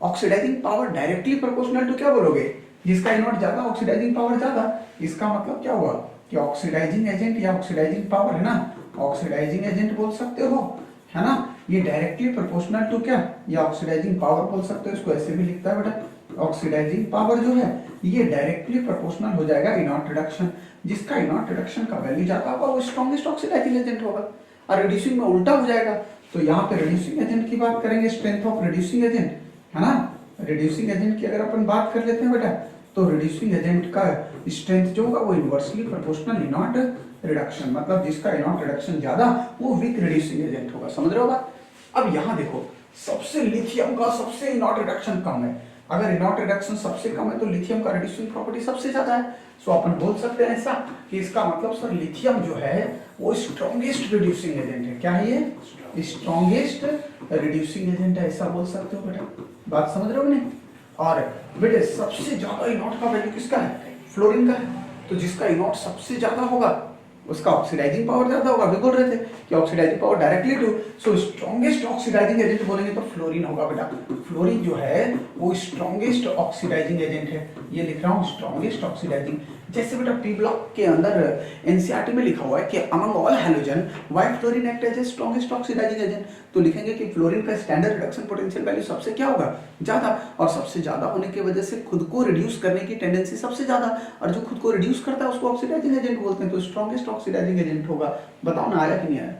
A: oxidising power directly proportional to क्या बोलोगे, जिसका इनॉट ज्यादा ऑक्सीडाइजिंग पावर ज्यादा, इसका मतलब क्या हुआ कि ऑक्सीडाइजिंग एजेंट या ऑक्सीडाइजिंग पावर, है ना, ऑक्सीडाइजिंग एजेंट बोल सकते हो, है ना, ये डायरेक्टली प्रोपोर्शनल टू क्या, ये ऑक्सीडाइजिंग पावर बोल सकते हो, इसको ऐसे भी लिखता है बेटा ऑक्सीडाइजिंग पावर जो है ये डायरेक्टली प्रोपोर्शनल हो जाएगा इनॉट रिडक्शन, जिसका इनॉट रिडक्शन का वैल्यू ज्यादा होगा वो स्ट्रॉन्गेस्ट ऑक्सीडाइजिंग एजेंट होगा, और रिड्यूसिंग में उल्टा हो जाएगा। तो यहाँ पे रिड्यूसिंग एजेंट की बात करेंगे, स्ट्रेंथ ऑफ रिड्यूसिंग एजेंट, है ना, रिड्यूसिंग एजेंट की अगर अपन बात कर लेते हैं बेटा तो रिड्यूसिंग एजेंट का स्ट्रेंथ जो होगा वो इनवर्सली प्रोपोर्शनल इनॉट रिडक्शन, मतलब जिसका इनॉट रिडक्शन ज्यादा वो वीक रिड्यूसिंग एजेंट होगा। समझ रहे हो बात? अब यहाँ देखो, सबसे लिथियम का सबसे इनॉट रिडक्शन कम है। अगर इनॉट रिडक्शन सबसे कम है तो लिथियम का रिड्यूसिंग प्रॉपर्टी सबसे ज्यादा है। सो अपन बोल सकते हैं ऐसा कि इसका मतलब सर लिथियम जो है वो स्ट्रॉन्गेस्ट रिड्यूसिंग एजेंट है। क्या है ये? स्ट्रॉन्गेस्ट रिड्यूसिंग एजेंट है, ऐसा बोल सकते हो बेटा। बात समझ रहे हो नहीं? और बेटे सबसे ज्यादा इनॉट का वैल्यू किसका है? फ्लोरीन का है। तो जिसका इनॉट सबसे ज्यादा होगा उसका ऑक्सीडाइजिंग पावर ज्यादा होगा। अभी बोल रहे थे कि oxidising power directly to, so strongest oxidising agent बोलेंगे तो फ्लोरीन होगा बेटा। फ्लोरीन जो है वो स्ट्रॉन्गेस्ट ऑक्सीडाइजिंग एजेंट है। ये लिख रहा हूँ स्ट्रॉन्गेस्ट ऑक्सीडाइजिंग। जैसे बेटा पी ब्लॉक के अंदर एनसीईआरटी में लिखा हुआ है कि among all halogen why fluorine act as a strongest oxidising agent, तो लिखेंगे कि फ्लोरीन का स्टैंडर्ड रिडक्शन पोटेंशियल वैल्यू सबसे क्या होगा? ज्यादा, और सबसे ज्यादा होने की वजह से खुद को रिड्यूस करने की टेंडेंसी सबसे ज्यादा, और जो खुद को रिड्यूस करता है उसको ऑक्सीडाइजिंग एजेंट बोलते हैं। तो स्ट्रॉन्गेस्ट ऑक्सीडाइजिंग एजेंट होगा। बताओ ना, आया कि नहीं आया?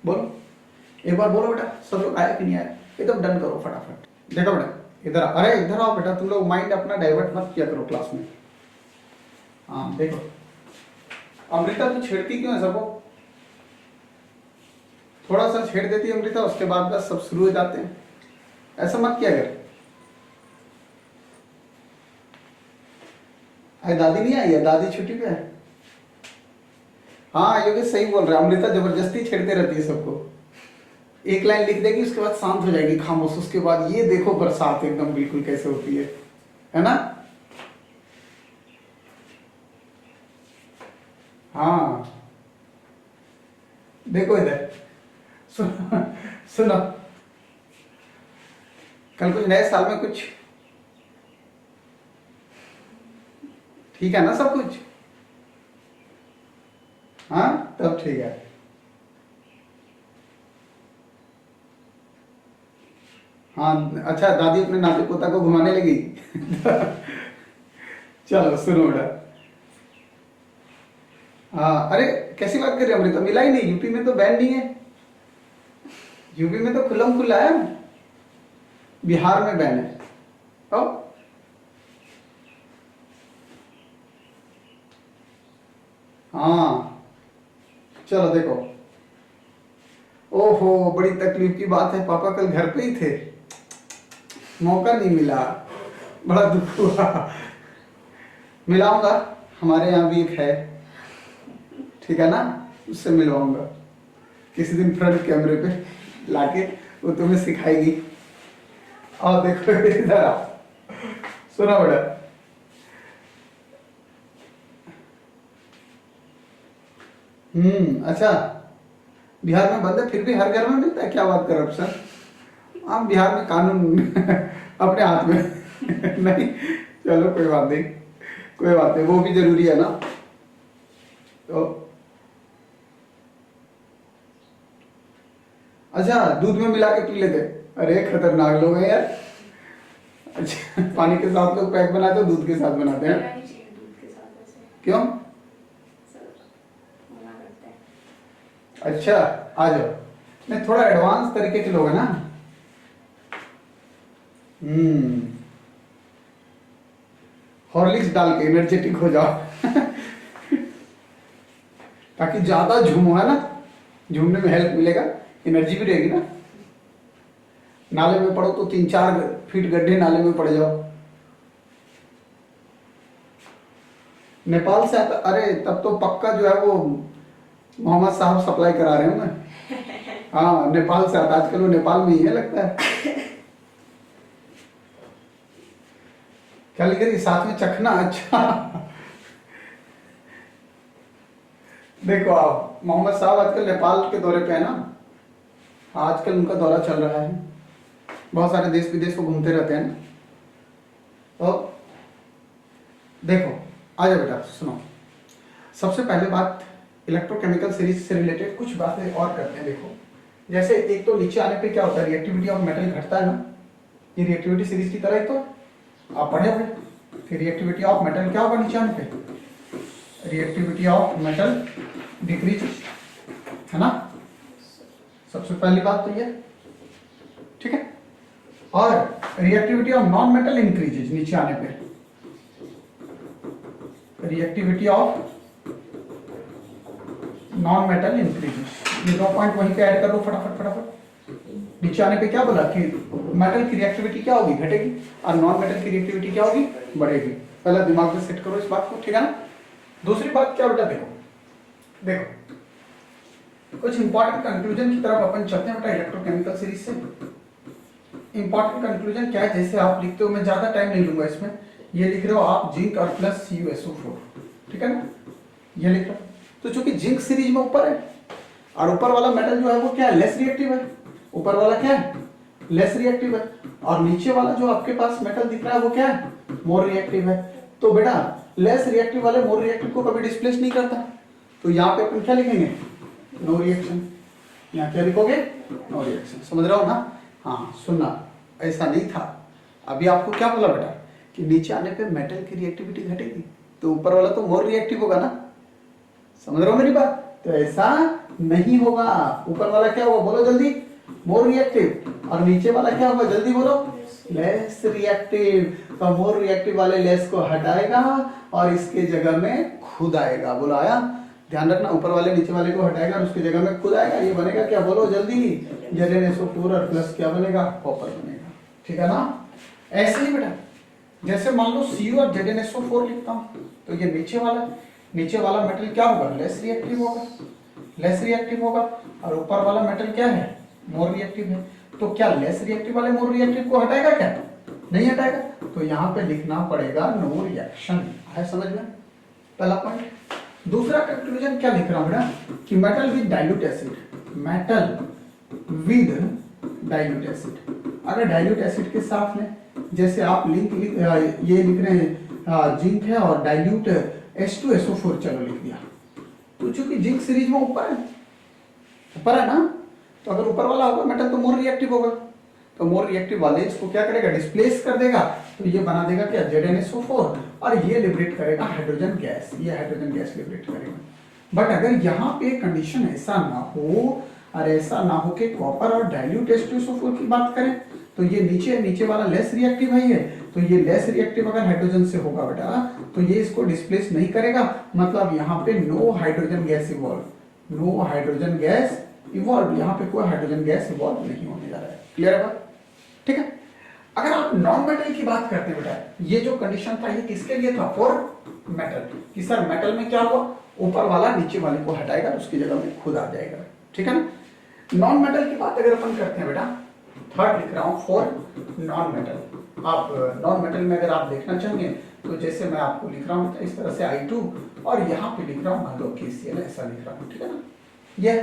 A: बोलो एक बार, बोलो बेटा सब लोग, आया कि नहीं आया? एकदम डन करो फटाफट। देखो बेटा इधर, अरे इधर आओ बेटा, तुम लोग माइंड अपना डाइवर्ट मत किया करो क्लास में। हाँ देखो, अमृता तू छेड़ती क्यों है सबको? थोड़ा सा छेड़ देती है अमृता, उसके बाद बस सब शुरू हो जाते हैं। ऐसा मत किया कर। अरे दादी नहीं आई है, दादी छुट्टी पे है। हाँ योगेश सही बोल रहा है, अमृता जबरदस्ती छेड़ते रहती है सबको। एक लाइन लिख देगी उसके बाद शांत हो जाएगी खामोश, उसके बाद ये देखो बरसात एकदम बिल्कुल कैसे होती है ना? हाँ देखो इधर, सुनो सुनो, कल कुछ नए साल में कुछ ठीक है ना सब कुछ? हाँ तब ठीक है। हाँ अच्छा, दादी अपने नाती पोता को घुमाने लगी। चलो सुनो बेटा। हाँ अरे कैसी बात कर रहे हो अमृता, मिला ही नहीं? यूपी में तो बैन नहीं है, यूपी में तो खुल्लम खुल्ला है, बिहार में बैन है। ओ हाँ चलो देखो, ओहो बड़ी तकलीफ की बात है, पापा कल घर पे ही थे, मौका नहीं मिला, बड़ा दुख हुआ। मिलाऊंगा, हमारे यहाँ भी एक है, ठीक है ना, उससे मिलवाऊंगा किसी दिन फ्रंट कैमरे पे लाके, वो तुम्हें सिखाएगी। और देखो इधर आओ, सुना बड़ा, अच्छा बिहार में बंद है फिर भी हर घर में मिलता है? क्या बात कर रहे सर, आप बिहार में कानून अपने हाथ में नहीं, चलो कोई बात नहीं, कोई बात नहीं, वो भी जरूरी है ना। तो अच्छा दूध में मिला के पी लेते? अरे खतरनाक लोग हैं यार। अच्छा पानी के साथ लोग पैक बनाते हो, दूध के साथ बनाते हैं? क्यों? अच्छा आ जाओ, नहीं थोड़ा एडवांस तरीके के लोग हैं ना। हॉर्लिक्स डाल के एनर्जेटिक हो जाओ ताकि ज्यादा झूमो, है ना, झूमने में हेल्प मिलेगा, एनर्जी भी रहेगी ना। नाले में पड़ो तो 3-4 फीट गड्ढे नाले में पड़ जाओ। नेपाल से आता? अरे तब तो पक्का जो है वो मोहम्मद साहब सप्लाई करा रहे होंगे। हाँ नेपाल से आता, आजकल वो नेपाल में ही है लगता है। क्या लिख रही साथ में चखना? अच्छा देखो आप, मोहम्मद साहब आजकल नेपाल के दौरे पे है ना। हाँ आजकल उनका दौरा चल रहा है, बहुत सारे देश विदेश को घूमते रहते हैं ना। तो देखो आ जाओ बेटा, सुनो सबसे पहले बात, इलेक्ट्रोकेमिकल सीरीज से रिलेटेड कुछ बातें और करते हैं। देखो जैसे एक तो नीचे आने पे क्या होता है, रिएक्टिविटी ऑफ मेटल घटता है ना, ये रिएक्टिविटी सीरीज की तरह ही तो आप पढ़े होंगे कि रिएक्टिविटी ऑफ मेटल क्या होगा नीचे आने पे, रिएक्टिविटी ऑफ मेटल डिक्रीज, है ना, सबसे पहली बात तो ये, ठीक है। और reactivity of non metal increases नीचे आने पे, reactivity of non metal increases. ये 2 पॉइंट वहीं पे ऐड कर लो फटाफट फटाफट। नीचे आने पे क्या बोला कि मेटल की रिएक्टिविटी क्या होगी, घटेगी, और नॉन मेटल की रिएक्टिविटी क्या होगी, बढ़ेगी। पहले दिमाग में सेट करो इस बात को, ठीक है ना। दूसरी बात क्या बेटा, देखो देखो कुछ इंपॉर्टेंट कंक्लूजन की तरफ अपन चलते हैं बेटा इलेक्ट्रोकेमिकल सीरीज से। इंपॉर्टेंट कंक्लूजन क्या है, जैसे आप लिखते हो, मैं ज्यादा टाइम नहीं लूंगा इसमें। ये लिख रहे हो आप जिंक और प्लस CuSO4, ठीक है ना, ये लिख रहे हो। तो चूंकि जिंक सीरीज में ऊपर है और ऊपर वाला मेटल जो है वो क्या है, लेस रिएक्टिव है। ऊपर वाला क्या है, लेस रिएक्टिव है, और नीचे वाला जो आपके पास मेटल दिख रहा है वो क्या है, मोर रिएक्टिव है। तो बेटा लेस रिएक्टिव वाले मोर रिएक्टिव को कभी डिस्प्लेस नहीं करता, तो यहाँ पे अपन क्या लिखेंगे, नो रिएक्शन। यहाँ क्या लिखोगे, नो रिएक्शन। समझ रहे हो ना। हाँ सुनना, ऐसा नहीं था। अभी आपको क्या बोला बेटा कि नीचे आने पे मेटल की रिएक्टिविटी घटेगी, तो ऊपर वाला तो मोर रिएक्टिव होगा ना। समझ रहे हो मेरी बात। तो ऐसा नहीं होगा, ऊपर वाला क्या होगा, बोलो जल्दी, मोर रिएक्टिव, और नीचे वाला क्या होगा, जल्दी बोलो, लेस रिएक्टिव। तो मोर रिएक्टिव वाले लेस को हटाएगा और इसके जगह में खुद आएगा। बोलो आया, ध्यान रखना, ऊपर वाले नीचे वाले को हटाएगा और उसकी जगह में खुद आएगा। ये बनेगा क्या, बोलो जल्दी, ZnSO4 और प्लस क्या बनेगा, कॉपर बनेगा, ठीक है ना। ऐसे ही बेटा जैसे मान लो Cu और ZnSO4 लिखता हूं, तो ये नीचे वाला मेटल क्या होगा, लेस रिएक्टिव होगा, लेस रिएक्टिव होगा, और ऊपर वाला मेटल क्या है, मोर रिएक्टिव है। तो क्या लेस रिएक्टिव वाले मोर रिएक्टिव को हटाएगा, क्या नहीं हटाएगा। तो यहाँ पे लिखना पड़ेगा नो रिएक्शन। है समझ में, पहला पॉइंट। दूसरा कंक्लूजन क्या लिख रहा हूं बेटा कि metal with dilute acid, metal with dilute acid. अगर डाइल्यूट एसिड के साथ में, जैसे आप ये लिख रहे हैं जिंक है और डाइल्यूट H2SO4, चलो लिख दिया। तो चूंकि जिंक सीरीज में ऊपर है ना, तो अगर ऊपर वाला होगा मेटल तो मोर रिएक्टिव होगा, तो मोर रिएक्टिव वाले इसको क्या करेगा, डिस्प्लेस कर देगा। तो ये बना देगा क्या, ZnSO4, और ये लिबरेट करेगा हाइड्रोजन गैस, ये हाइड्रोजन गैस लिबरेट करेगा। बट अगर यहाँ पे कंडीशन ऐसा ना हो, और ऐसा ना हो कि कॉपर और डाइल्यूट H2SO4 की बात करें, तो ये नीचे वाला लेस रिएक्टिव है, तो ये लेस रिएक्टिव अगर हाइड्रोजन से होगा बेटा, तो ये इसको डिस्प्लेस नहीं करेगा। मतलब यहाँ पे no hydrogen gas evolve, no hydrogen gas evolve, यहाँ पे कोई हाइड्रोजन गैस इवॉल्व नहीं होने जा रहा है। क्लियर है बात, ठीक है। अगर आप नॉन मेटल की बात करते हैं बेटा, ये जो कंडीशन था ये किसके लिए था, फॉर मेटल, कि सर मेटल में क्या हुआ, ऊपर वाला नीचे वाले को हटाएगा, उसकी जगह में खुद आ जाएगा, ठीक है ना। नॉन मेटल की बात अगर अपन करते हैं बेटा, थर्ड लिख रहा हूं फॉर नॉन मेटल। आप नॉन मेटल में अगर आप देखना चाहेंगे तो जैसे मैं आपको लिख रहा हूं इस तरह से I2, और यहाँ पे लिख रहा हूं मान लो KCl, ऐसा लिख रहा हूं, ठीक है ना। ये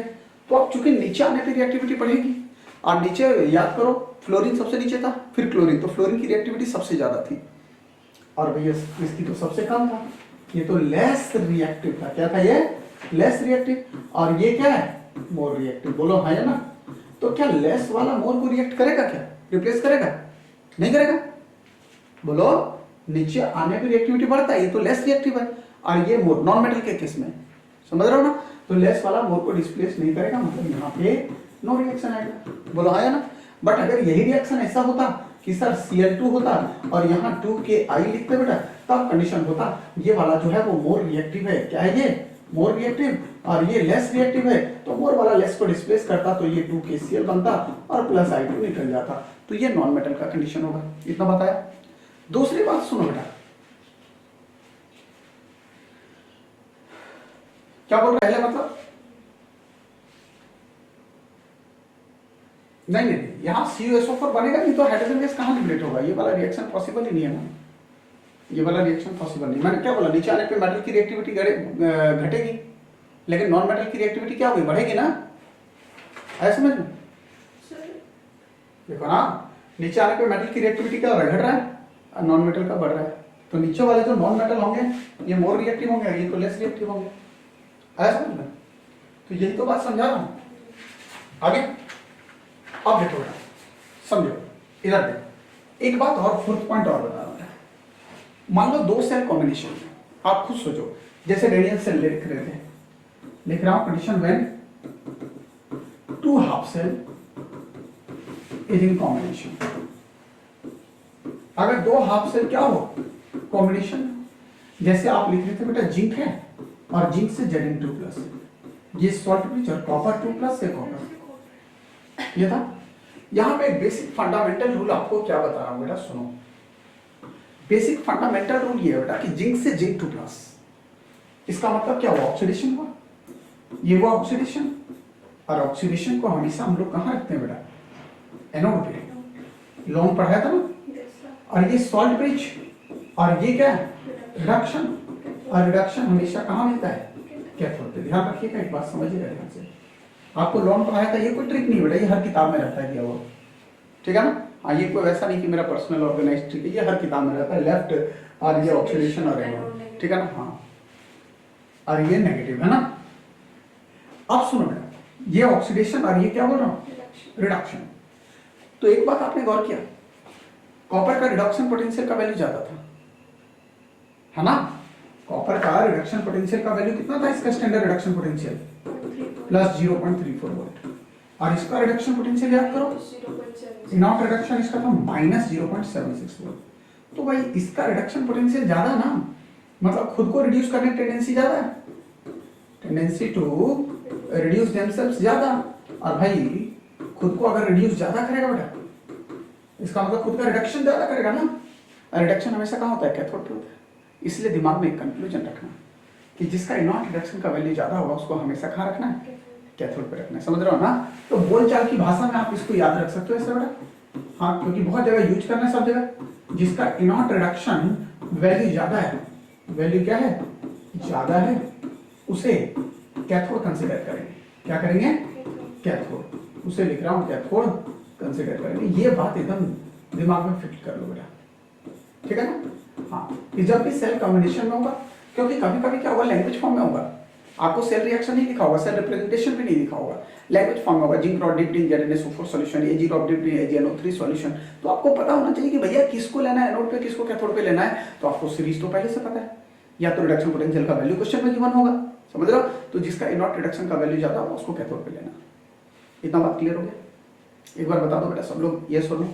A: तो अब चूंकि नीचे आने पे रिएक्टिविटी बढ़ेगी, और नीचे याद करो फ्लोरीन सबसे नीचे था, फिर क्लोरीन, तो फ्लोरीन की रिएक्टिविटी सबसे ज्यादा थी, और भैया इसकी तो सबसे कम था। ये तो लेस रिएक्टिव था, क्या था ये, लेस रिएक्टिव, और ये क्या है, मोर रिएक्टिव। बोलो हाँ या ना। तो क्या लेस वाला मोर को रिएक्ट करेगा, क्या रिप्लेस करेगा, नहीं करेगा। बोलो नीचे आने पे रिएक्टिविटी बढ़ता है, ये तो लेस रिएक्टिव है, और ये मोर नॉन मेटल के केस में, समझ रहे हो ना। तो लेस वाला मोर को डिस्प्लेस नहीं करेगा, मतलब यहाँ पे नो रिएक्शन आएगा। बोलो हाँ या ना। बट अगर यही रिएक्शन ऐसा होता कि सर Cl2 होता और यहाँ 2Ki लिखते बेटा, तब कंडीशन होता ये वाला जो है वो मोर रिएक्टिव है, क्या है ये, मोर रिएक्टिव, और ये लेस रिएक्टिव है, तो मोर वाला लेस को डिस्प्लेस करता, तो ये 2KCl बनता और प्लस I2 निकल जाता। तो ये नॉन मेटल का कंडीशन होगा, इतना बताया। दूसरी बात सुनो बेटा, क्या बोल रहे हैं, मतलब नहीं, यहां CuSO4 बनेगा नहीं तो हाइड्रोजन गैस कहां लिबरेट होगा, ये वाला रिएक्शन पॉसिबल ही नहीं है ना, ये वाला रिएक्शन पॉसिबल नहीं। मैंने क्या बोला, नीचे आने पे मेटल की रिएक्टिविटी घटेगी, लेकिन नॉन मेटल की रिएक्टिविटी क्या होगी, बढ़ेगी ना। है समझ में, देखो ना, नीचे आने पे मेटल की रिएक्टिविटी क्या हो रहा है, घट रहा है, और नॉन मेटल का बढ़ रहा है। तो नीचे वाले जो नॉन मेटल होंगे ये मोर रिएक्टिव होंगे, ये तो लेस रिएक्टिव होंगे। है समझ में, तो यही तो बात समझा रहा हूं। आगे अब देखो बेटा, समझो इधर देखो, एक बात और, फोर्थ पॉइंट और बता रहा हूं। मान लो 2 सेल कॉम्बिनेशन, आप खुद सोचो, जैसे रेडियल सेल लिख रहे थे, लिख रहा हूं condition when 2 half cell is in combination. अगर 2 हाफ सेल क्या हो, कॉम्बिनेशन, जैसे आप लिख रहे थे बेटा जिंक है और जिंक से Zn2+ है, ये सॉल्ट ब्रिज और कॉपर 2+ से कॉपर, ये था। यहाँ पे एक बेसिक फंडामेंटल रूल आपको क्या बता रहा हूँ बेटा, सुनो। बेसिक फंडामेंटल रूल ये है बेटा कि जिंक से Zn2+, इसका मतलब क्या हुआ, ऑक्सीडेशन हुआ, ये हुआ ऑक्सीडेशन। और ऑक्सीडेशन को हमेशा हम लोग कहाँ रखते हैं बेटा, एनोड पे, लॉन्ग पढ़ाया था ना। और ये सॉल्ट ब्रिज और ये क्या है, रिडक्शन। और रिडक्शन हमेशा कहाँ मिलता है, कैथोड पे। ध्यान रखिएगा, एक बात समझिएगा ध्यान से, आपको लॉन्ग पढ़ाया था, ये कोई ट्रिक नहीं बेटा, ये हर किताब में रहता है दिया हुआ, ठीक है ना। हाँ, ये कोई वैसा नहीं कि मेरा पर्सनल ऑर्गेनाइज ट्रिक है, ये हर किताब में रहता है, लेफ्ट और ये ऑक्सीडेशन और एनोड, ठीक है ना। हाँ, और ये नेगेटिव है ना। अब सुनो बेटा, ये ऑक्सीडेशन और ये क्या बोल रहा हूँ, रिडक्शन। तो एक बात आपने गौर किया, कॉपर का रिडक्शन पोटेंशियल का वैल्यू ज्यादा था, है ना। कॉपर का रिडक्शन पोटेंशियल का वैल्यू कितना था, इसका standard reduction potential plus 0.34 volt, और इसका रिडक्शन पोटेंशियल याद करो, इनॉट रिडक्शन इसका था माइनस 0.76 वोल्ट। तो भाई इसका रिडक्शन पोटेंशियल ज्यादा ना, मतलब खुद को रिड्यूस करने की टेंडेंसी ज्यादा है, टेंडेंसी टू रिड्यूस देमसेल्व्स ज्यादा। और भाई खुद को अगर रिड्यूस ज्यादा करेगा बेटा, इसका मतलब खुद का रिडक्शन ज्यादा करेगा ना। रिडक्शन हमेशा कहाँ होता है, कैथोड पे होता है। इसलिए दिमाग में एक कंक्लूजन रखना कि जिसका इनॉट रिडक्शन का वैल्यू ज्यादा होगा उसको हमेशा कहाँ रखना है, कैथोड पे रखना है, समझ रहे हो ना। तो बोलचाल की भाषा में आप इसको याद रख सकते हो ऐसे बेटा। हाँ, क्योंकि बहुत जगह यूज करना है सब जगह। जिसका इनॉट रिडक्शन वैल्यू ज्यादा है, वैल्यू क्या है, ज्यादा है, उसे कैथोड कंसीडर करेंगे। क्या करेंगे, कैथोड, उसे लिख रहा हूं कैथोड कंसीडर करेंगे। ये बात एकदम दिमाग में फिट कर लो बेटा, ठीक है ना। हाँ, कि जब भी सेल कॉम्बिनेशन में होगा, क्योंकि कभी कभी क्या होगा, लैंग्वेज फॉर्म में होगा, आपको सेल रिएक्शन नहीं दिखा होगा, सेल रिप्रेजेंटेशन भी नहीं दिखा होगा, लैंग्वेज फॉर्म में होगा, zinc rod dipped in ZnSO4 solution, Ag rod dipped in AgNO3 solution. तो आपको पता होना चाहिए कि भैया किसको लेना है एनोड पे, किसको कैथोड पे लेना है। तो आपको सीरीज तो पहले से पता है, या तो रिडक्शन पोटेंशियल का वैल्यू क्वेश्चन में गिवन होगा, समझ रहे हो। तो जिसका इनॉट रिडक्शन का वैल्यू ज्यादा होगा उसको कैथोड पे लेना। इतना बात क्लियर हो गया। एक बार बता दो बेटा सब लोग, ये सुनो,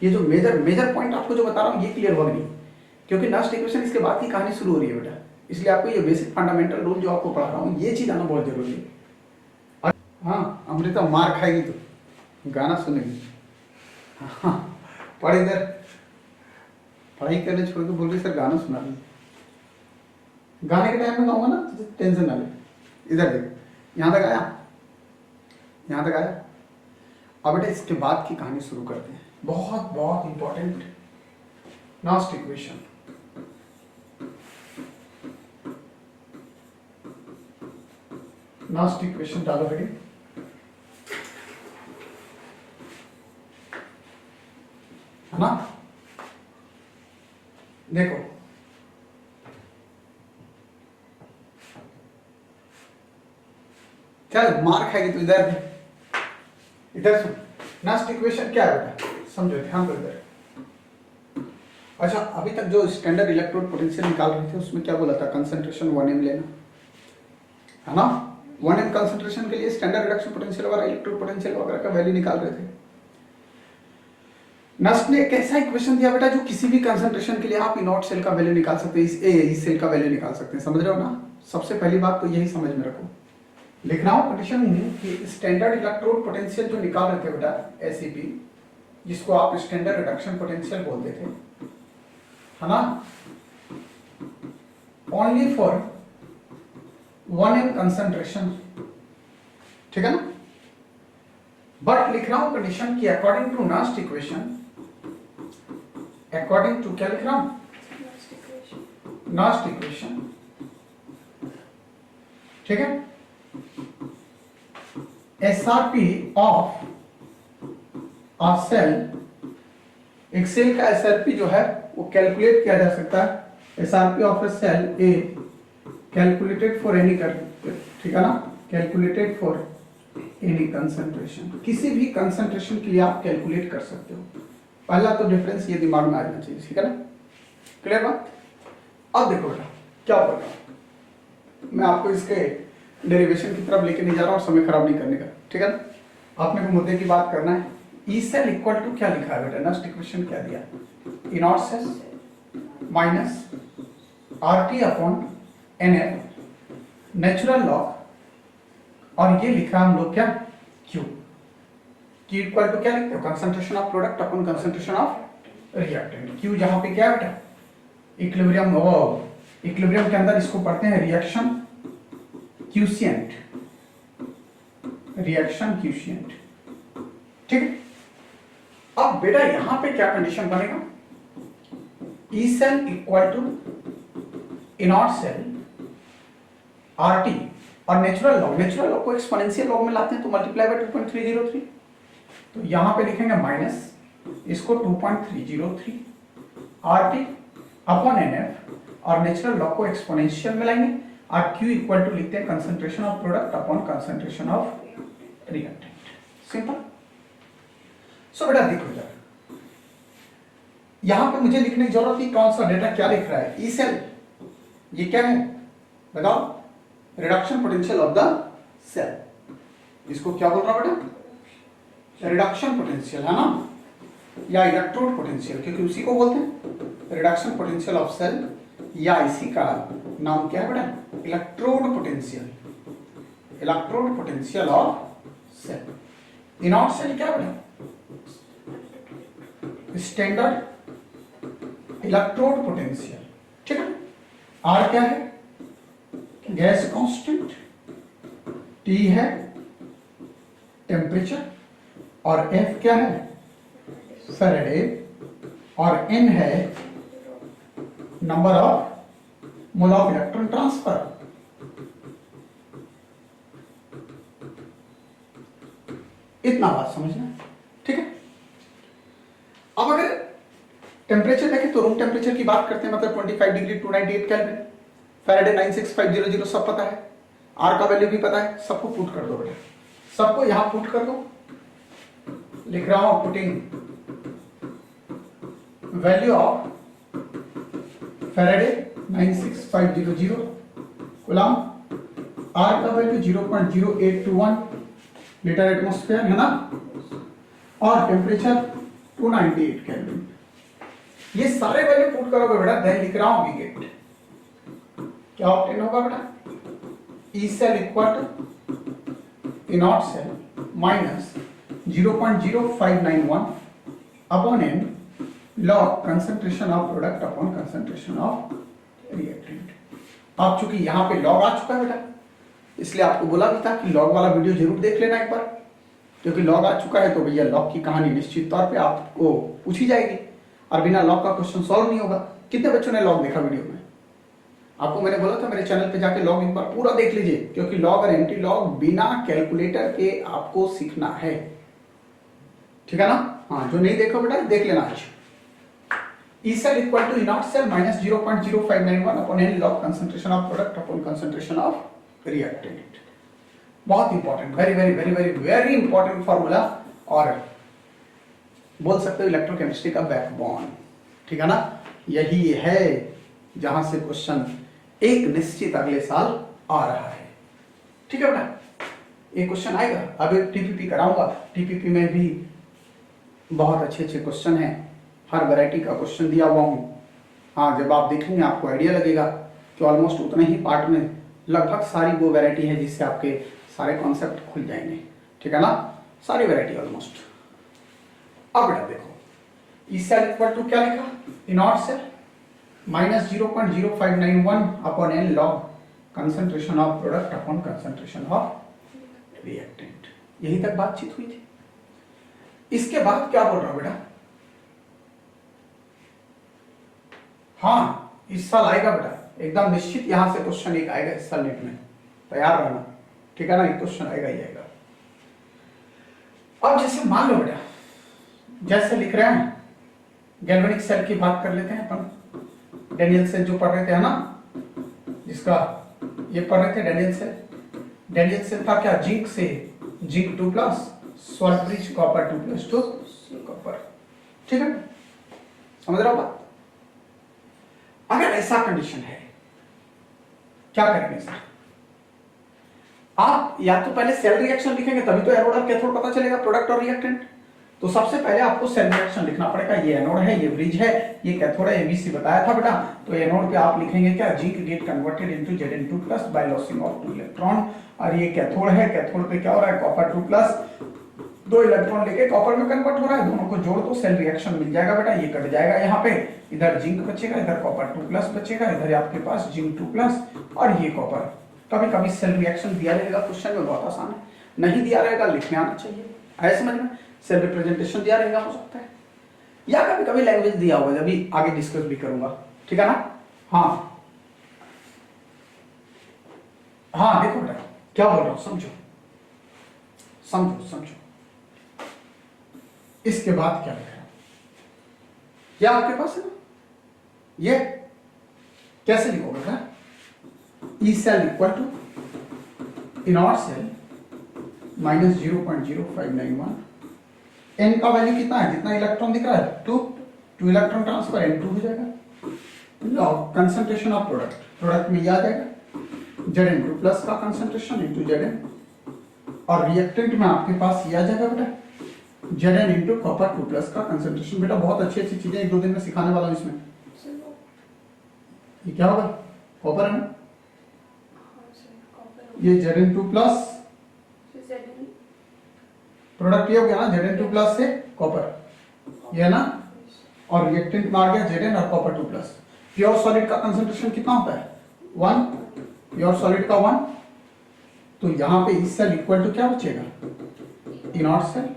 A: ये जो मेजर पॉइंट आपको जो बता रहा हूँ ये क्लियर होगा नहीं, क्योंकि नेक्स्ट इक्वेशन इसके बाद की कहानी शुरू हो रही है बेटा। इसलिए आपको ये बेसिक फंडामेंटल रूल जो आपको पढ़ा रहा हूँ, ये चीज आना बहुत जरूरी है। हाँ, अमृता मार खाएगी तो गाना सुनेगी। हाँ, पढ़ इधर, पढ़ाई करने छोड़ के बोल रही सर गाना सुना दीजिए। गाने के टाइम में गाऊंगा ना तो टेंशन ना ले। इधर देख, यहाँ तक आया, यहाँ तक आया। अब बेटा इसके बाद की कहानी शुरू करते हैं, बहुत बहुत important next equation. Next equation डालो बेटे, है ना। देखो चल मार खाएगी तो इधर सुन। नेक्स्ट इक्वेशन क्या है बेटा, समझो, ध्यान दो इधर। अच्छा, अभी तक जो स्टैंडर्ड इलेक्ट्रोड पोटेंशियल निकाल रहे थे उसमें क्या बोला था, कंसंट्रेशन 1m लेना, है ना। 1m कंसंट्रेशन के लिए स्टैंडर्ड रिडक्शन पोटेंशियल वगैरह, इलेक्ट्रोड पोटेंशियल वगैरह का वैल्यू निकाल रहे थे। नस्ट ने एक ऐसा इक्वेशन दिया बेटा जो किसी भी कंसंट्रेशन के लिए आप इनॉट सेल का वैल्यू निकाल सकते हैं, इस सेल का वैल्यू निकाल सकते हैं, समझ रहे हो ना। सबसे पहली बात तो यही समझ में रखो, लिख रहा हूं कंडीशन कि स्टैंडर्ड इलेक्ट्रोड पोटेंशियल जो निकाल रहे थे बेटा, SEP, जिसको आप स्टैंडर्ड रिडक्शन पोटेंशियल बोलते थे, है ना, ओनली फॉर 1m कंसंट्रेशन, ठीक है ना। बट लिख रहा हूं कंडीशन कि according to next equation, according to क्या लिख रहा हूं, नेक्स्ट इक्वेशन, ठीक है। SRP ऑफ अ सेल, एक सेल का SRP जो है वो कैलकुलेट किया जा सकता है। SRP of a cell a calculated for any, ठीक है ना, कैलकुलेटेड फॉर एनी कंसंट्रेशन, किसी भी कंसंट्रेशन के लिए आप कैलकुलेट कर सकते हो। पहला तो डिफरेंस ये दिमाग में आ जाना चाहिए, ठीक है ना, क्लियर बात। अब देखो बेटा क्या बोल रहा हूं मैं, आपको इसके डेरिवेशन की तरफ लेके नहीं जा रहा हूं, समय खराब नहीं करने का, ठीक है ना। आपने को मुद्दे की बात करना है। ई सेल इक्वल टू क्या लिखा है बेटा, नेक्स्ट इक्वेशन क्या दिया, E naught cell minus RT upon NF natural log, और ये लिखा हम लोग क्या, Q इक्वल टू क्या लिखते हो, concentration of product upon concentration of reactant. Q जहां पे क्या है बेटा, इक्विलिब्रियम, इक्विलिब्रियम के अंदर इसको पढ़ते हैं रिएक्शन क्यूशिएंट, रिएक्शन क्यूशिएंट, ठीक है। अब बेटा यहां पे क्या कंडीशन बनेगा, E cell equal to E naught cell RT, और नेचुरल लॉग को एक्सपोनेंशियल लॉग में लाते हैं तो मल्टीप्लाई बाय 2.303, तो यहां पे लिखेंगे माइनस इसको 2.303 RT अपॉन NF, और नेचुरल लॉग को एक्सपोनेंशियल में लाएंगे, और Q इक्वल टू लिखते हैं concentration of product upon concentration of reactant, simple. So बेटा देखो जरा, यहां पे मुझे लिखने की जरूरत थी कौन सा डेटा क्या लिख रहा है, ई सेल, ये क्या है बताओ, reduction potential of the cell, इसको क्या बोल रहा हूं बेटा, रिडक्शन पोटेंशियल है ना, या इलेक्ट्रोड पोटेंशियल, क्योंकि उसी को बोलते हैं रिडक्शन पोटेंशियल ऑफ सेल, या इसी का नाम क्या है बेटा, electrode potential, electrode potential of cell. E naught cell क्या बेटा, स्टैंडर्ड इलेक्ट्रोड पोटेंशियल, ठीक है। आर क्या है, गैस कांस्टेंट, टी है टेम्परेचर, और एफ क्या है फैराडे, और एन है number of mole of electron transfer. इतना बात समझना, ठीक है। अब अगर टेम्परेचर देखें तो रूम टेम्परेचर की बात करते हैं, मतलब 25 डिग्री 298 केल्विन, फैराडे 96500 सब पता है, आर का वैल्यू भी पता है, सबको पुट कर दो बेटा, सबको यहां पुट कर दो, लिख रहा हूं putting value of Faraday 96500 coulomb, R का वैल्यू 0.0821 लीटर एटमॉस्फेयर है ना, और टेम्परेचर 298 केल्विन, ये सारे वैल्यू पुट करोगे बेटा, देन लिख रहा हूं वी गेट, क्या ऑब्टेन होगा बेटा, E cell equal to E naught cell minus 0.0591 upon n log concentration of product upon concentration of reactant. अब चूंकि यहां पे लॉग आ चुका है बेटा, इसलिए आपको बोला भी था कि लॉग वाला वीडियो जरूर देख लेना एक बार, क्योंकि लॉग आ चुका है तो भैया लॉग की कहानी निश्चित तौर पे आपको पूछी जाएगी, और बिना लॉग का क्वेश्चन सॉल्व नहीं होगा। कितने बच्चों ने लॉग देखा वीडियो में, आपको मैंने बोला था मेरे चैनल पे जाके लॉग एक बार पूरा देख लीजिए, क्योंकि लॉग और एंटी लॉग बिना कैलकुलेटर के आपको सीखना है, ठीक है ना। हाँ, जो नहीं देखो बेटा देख लेना आज। E cell equal to E0 cell minus 0.0591 upon N log concentration of product upon concentration of reactant। बहुत important, very very very very very important formula, और बोल सकते हो इलेक्ट्रोकेमिस्ट्री का बैकबोन, ठीक है ना। यही है जहां से क्वेश्चन एक निश्चित अगले साल आ रहा है, ठीक है बेटा। एक क्वेश्चन आएगा, अभी टीपीपी कराऊंगा, टीपीपी में भी बहुत अच्छे अच्छे क्वेश्चन हैं, हर वैरायटी का क्वेश्चन दिया हुआ हूँ। हाँ, जब आप देखेंगे आपको आइडिया लगेगा कि ऑलमोस्ट उतने ही पार्ट में लगभग सारी वो वैरायटी है जिससे आपके सारे कॉन्सेप्ट खुल जाएंगे, ठीक है ना, सारी वैरायटी ऑलमोस्ट। अब बेटा देखो, ई सेल इक्वल टू क्या लिखा, E naught cell minus 0.0591 upon n log concentration of product upon concentration of reactant. यही तक बातचीत हुई थी। इसके बाद क्या बोल रहा हूं बेटा, हाँ इस साल आएगा बेटा, एकदम निश्चित यहां से क्वेश्चन एक आएगा इस साल नेट में, तैयार रहना, ठीक है ना, एक क्वेश्चन आएगा ही आएगा। अब जैसे मान लो बेटा, जैसे लिख रहे हैं गैल्वेनिक सेल की बात कर लेते हैं अपन, डेनियल सेल जो पढ़ रहे थे है ना, जिसका ये पढ़ रहे थे डेनियल सेल। डेनियल सेल था क्या, जिंक से zinc 2+, salt bridge copper 2+2 copper, ठीक है, समझ रहा हो बात। अगर ऐसा कंडीशन है क्या करेंगे सर, आप या तो पहले सेल रिएक्शन लिखेंगे तभी तो एनोड और कैथोड पता चलेगा, प्रोडक्ट और रिएक्टेंट, तो सबसे पहले आपको सेल रिएक्शन लिखना पड़ेगा। ये एनोड है, ये ब्रिज है, ये कैथोड है, एबीसी बताया था बेटा। तो एनोड पे आप लिखेंगे क्या, zinc gets converted into Zn2+ by losing of 2 electron. और ये कैथोड है, कैथोड पे क्या हो रहा है, कॉपर 2+, 2 इलेक्ट्रॉन लेके कॉपर में कन्वर्ट हो रहा है। दोनों को जोड़ दो, सेल रिएक्शन मिल जाएगा बेटा। ये कट जाएगा यहाँ पे, इधर जिंक बचेगा, इधर कॉपर 2+ बचेगा, इधर आपके पास जिंक 2+ और ये कॉपर। कभी कभी सेल रिएक्शन दिया रहेगा क्वेश्चन में, बहुत आसान है। नहीं दिया रहेगा, लिखने आना चाहिए, है समझ में। सेल रिप्रेजेंटेशन दिया रहेगा, हो सकता है, या कभी कभी लैंग्वेज दिया होगा, अभी आगे डिस्कस भी करूंगा, ठीक है ना। हाँ हाँ, देखो बेटा क्या बोल रहा हूं, समझो समझो समझो। इसके बाद क्या लिखा है, यह आपके पास है ना, ये कैसे लिखोगे बेटा, E cell equal to E naught cell minus 0.0591। N का वैल्यू कितना है, जितना इलेक्ट्रॉन दिख रहा है 2 इलेक्ट्रॉन ट्रांसफर N2 हो जाएगा। Log concentration of product, product में याद आएगा Zn2+ का कंसंट्रेशन इनटू Zn, और रिएक्टेंट में आपके पास ये आ जाएगा बेटा Zn इनटू कॉपर 2+ का कंसंट्रेशन। बेटा बहुत अच्छी अच्छी चीजें 1-2 दिन में सिखाने वाला हूं इसमें। ये क्या होगा, कॉपर है ना, ये Zn2+, प्रोडक्ट ये हो गया ना Zn2+ से कॉपर, ये है ना, और रिएक्टेंट में आ गया Zn और कॉपर 2+। प्योर सॉलिड का कंसंट्रेशन कितना होता है, 1, प्योर सॉलिड का 1। तो यहां पे इस सेल इक्वल टू क्या बचेगा, E naught cell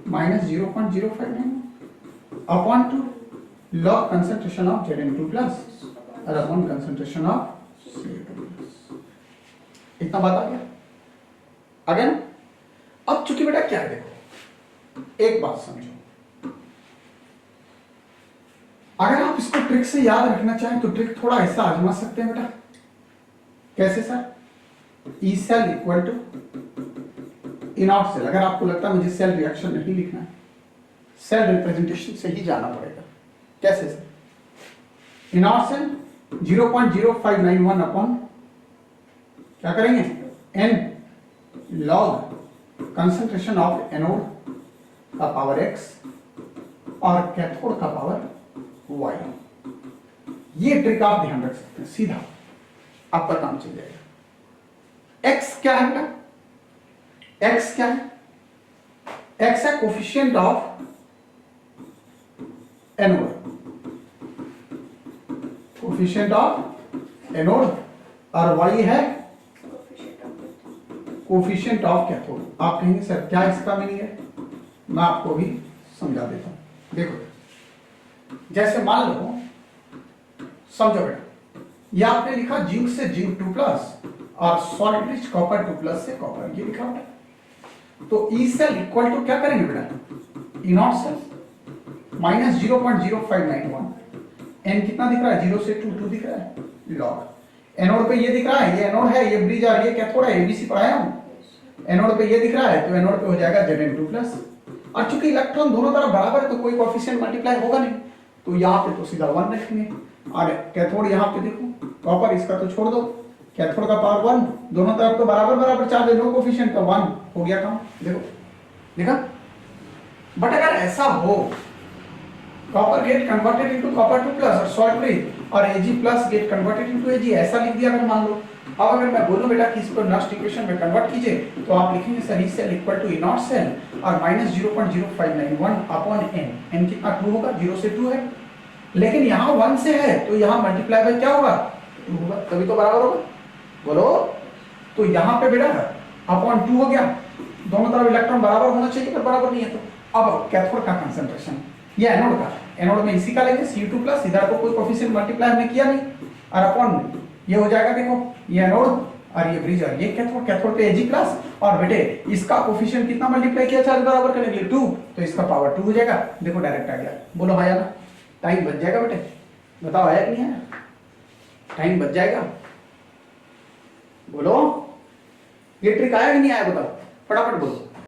A: minus 0.059 upon 2 log concentration of Zn2+ और अपॉन कंसंट्रेशन ऑफ Ca2+। इतना बात आ गया, आ गया ना। अब चूंकि बेटा क्या है, देखो एक बात समझो, अगर आप इसको ट्रिक से याद रखना चाहें तो ट्रिक थोड़ा ऐसा आजमा सकते हैं बेटा। कैसे sir, E cell equal to E naught cell. अगर आपको लगता है मुझे सेल रिएक्शन नहीं लिखना है, सेल रिप्रेजेंटेशन से ही जाना पड़ेगा। कैसे सर, इनॉट सेल 0.0591 अपॉन क्या करेंगे, n log concentration of anode का पावर x और कैथोड का पावर y। ये ट्रिक आप ध्यान रख सकते हैं, सीधा आपका काम चल जाएगा। x क्या है बेटा, x क्या है, x है coefficient of anode, coefficient of anode, और y है कोफिशिएंट ऑफ कैथोड। आप कहेंगे सर क्या इसका मीनिंग है, मैं आपको भी समझा देता हूं। देखो जैसे मान लो, समझो बेटा, ये आपने लिखा जिंक से जिंक 2+ और सॉलिड रिच कॉपर 2+ से कॉपर, ये लिखा बेटा। तो ई सेल इक्वल टू क्या करेंगे बेटा, इनॉट सेल माइनस 0.0591। एन कितना दिख रहा है, 0 से 2 दिख रहा है, लॉग एनोड पे ये दिख रहा है, ये एनोड है, ये ब्रिज और ये कैथोड है, एबीसी पढ़ाया हूं। एनोड पे ये दिख रहा है, तो एनोड पे हो जाएगा Zn2+। और चूंकि इलेक्ट्रॉन दोनों तरफ बराबर है तो कोई कोएफिशिएंट मल्टीप्लाई होगा नहीं, तो यहाँ पे तो सीधा 1 रखेंगे। और कैथोड यहाँ पे देखो कॉपर, इसका तो छोड़ दो, कैथोड का पावर 1, दोनों तरफ तो बराबर बराबर चार्ज है, नो कोएफिशिएंट, तो 1 हो गया काम। देखो देखा। बट अगर ऐसा हो, copper gate converted into copper 2+ और सॉल्ट ब्रिज और Ag+ gate converted into Ag, ऐसा लिख दिया अगर मान लो। अब अगर मैं बोलूं बेटा कि इसको नेक्स्ट इक्वेशन में कन्वर्ट कीजिए, तो आप लिखेंगे sir E cell equal to E naught cell और माइनस 0.0591 अपॉन एन। एन कितना, 2 होगा, 0 से 2 है, लेकिन यहाँ 1 से है तो यहाँ मल्टीप्लाई बाय क्या होगा, 2 होगा, तभी तो बराबर होगा, बोलो। तो यहाँ पे बेटा अपॉन 2 हो गया, दोनों तरफ इलेक्ट्रॉन बराबर होना चाहिए, पर बराबर नहीं है। तो अब कैथोड का कंसंट्रेशन, ये एनोड का, एनोड में इसी का लेंगे Cu2+, इधर को कोई कोएफिशिएंट मल्टीप्लाई हमने किया नहीं, और अपॉन ये हो जाएगा, देखो ये एनोड और ये ब्रिज और ये कैथोड, कैथोड पे Ag+, और बेटे इसका कोएफिशिएंट कितना मल्टीप्लाई किया, चार्ज बराबर करने के लिए 2, तो इसका पावर 2 हो जाएगा। देखो डायरेक्ट आ गया, बोलो हाँ या ना, टाइम बच जाएगा बेटे, बताओ आया कि नहीं आया, टाइम बच जाएगा, बोलो। ये ट्रिक आया कि नहीं आया, बताओ फटाफट बोलो।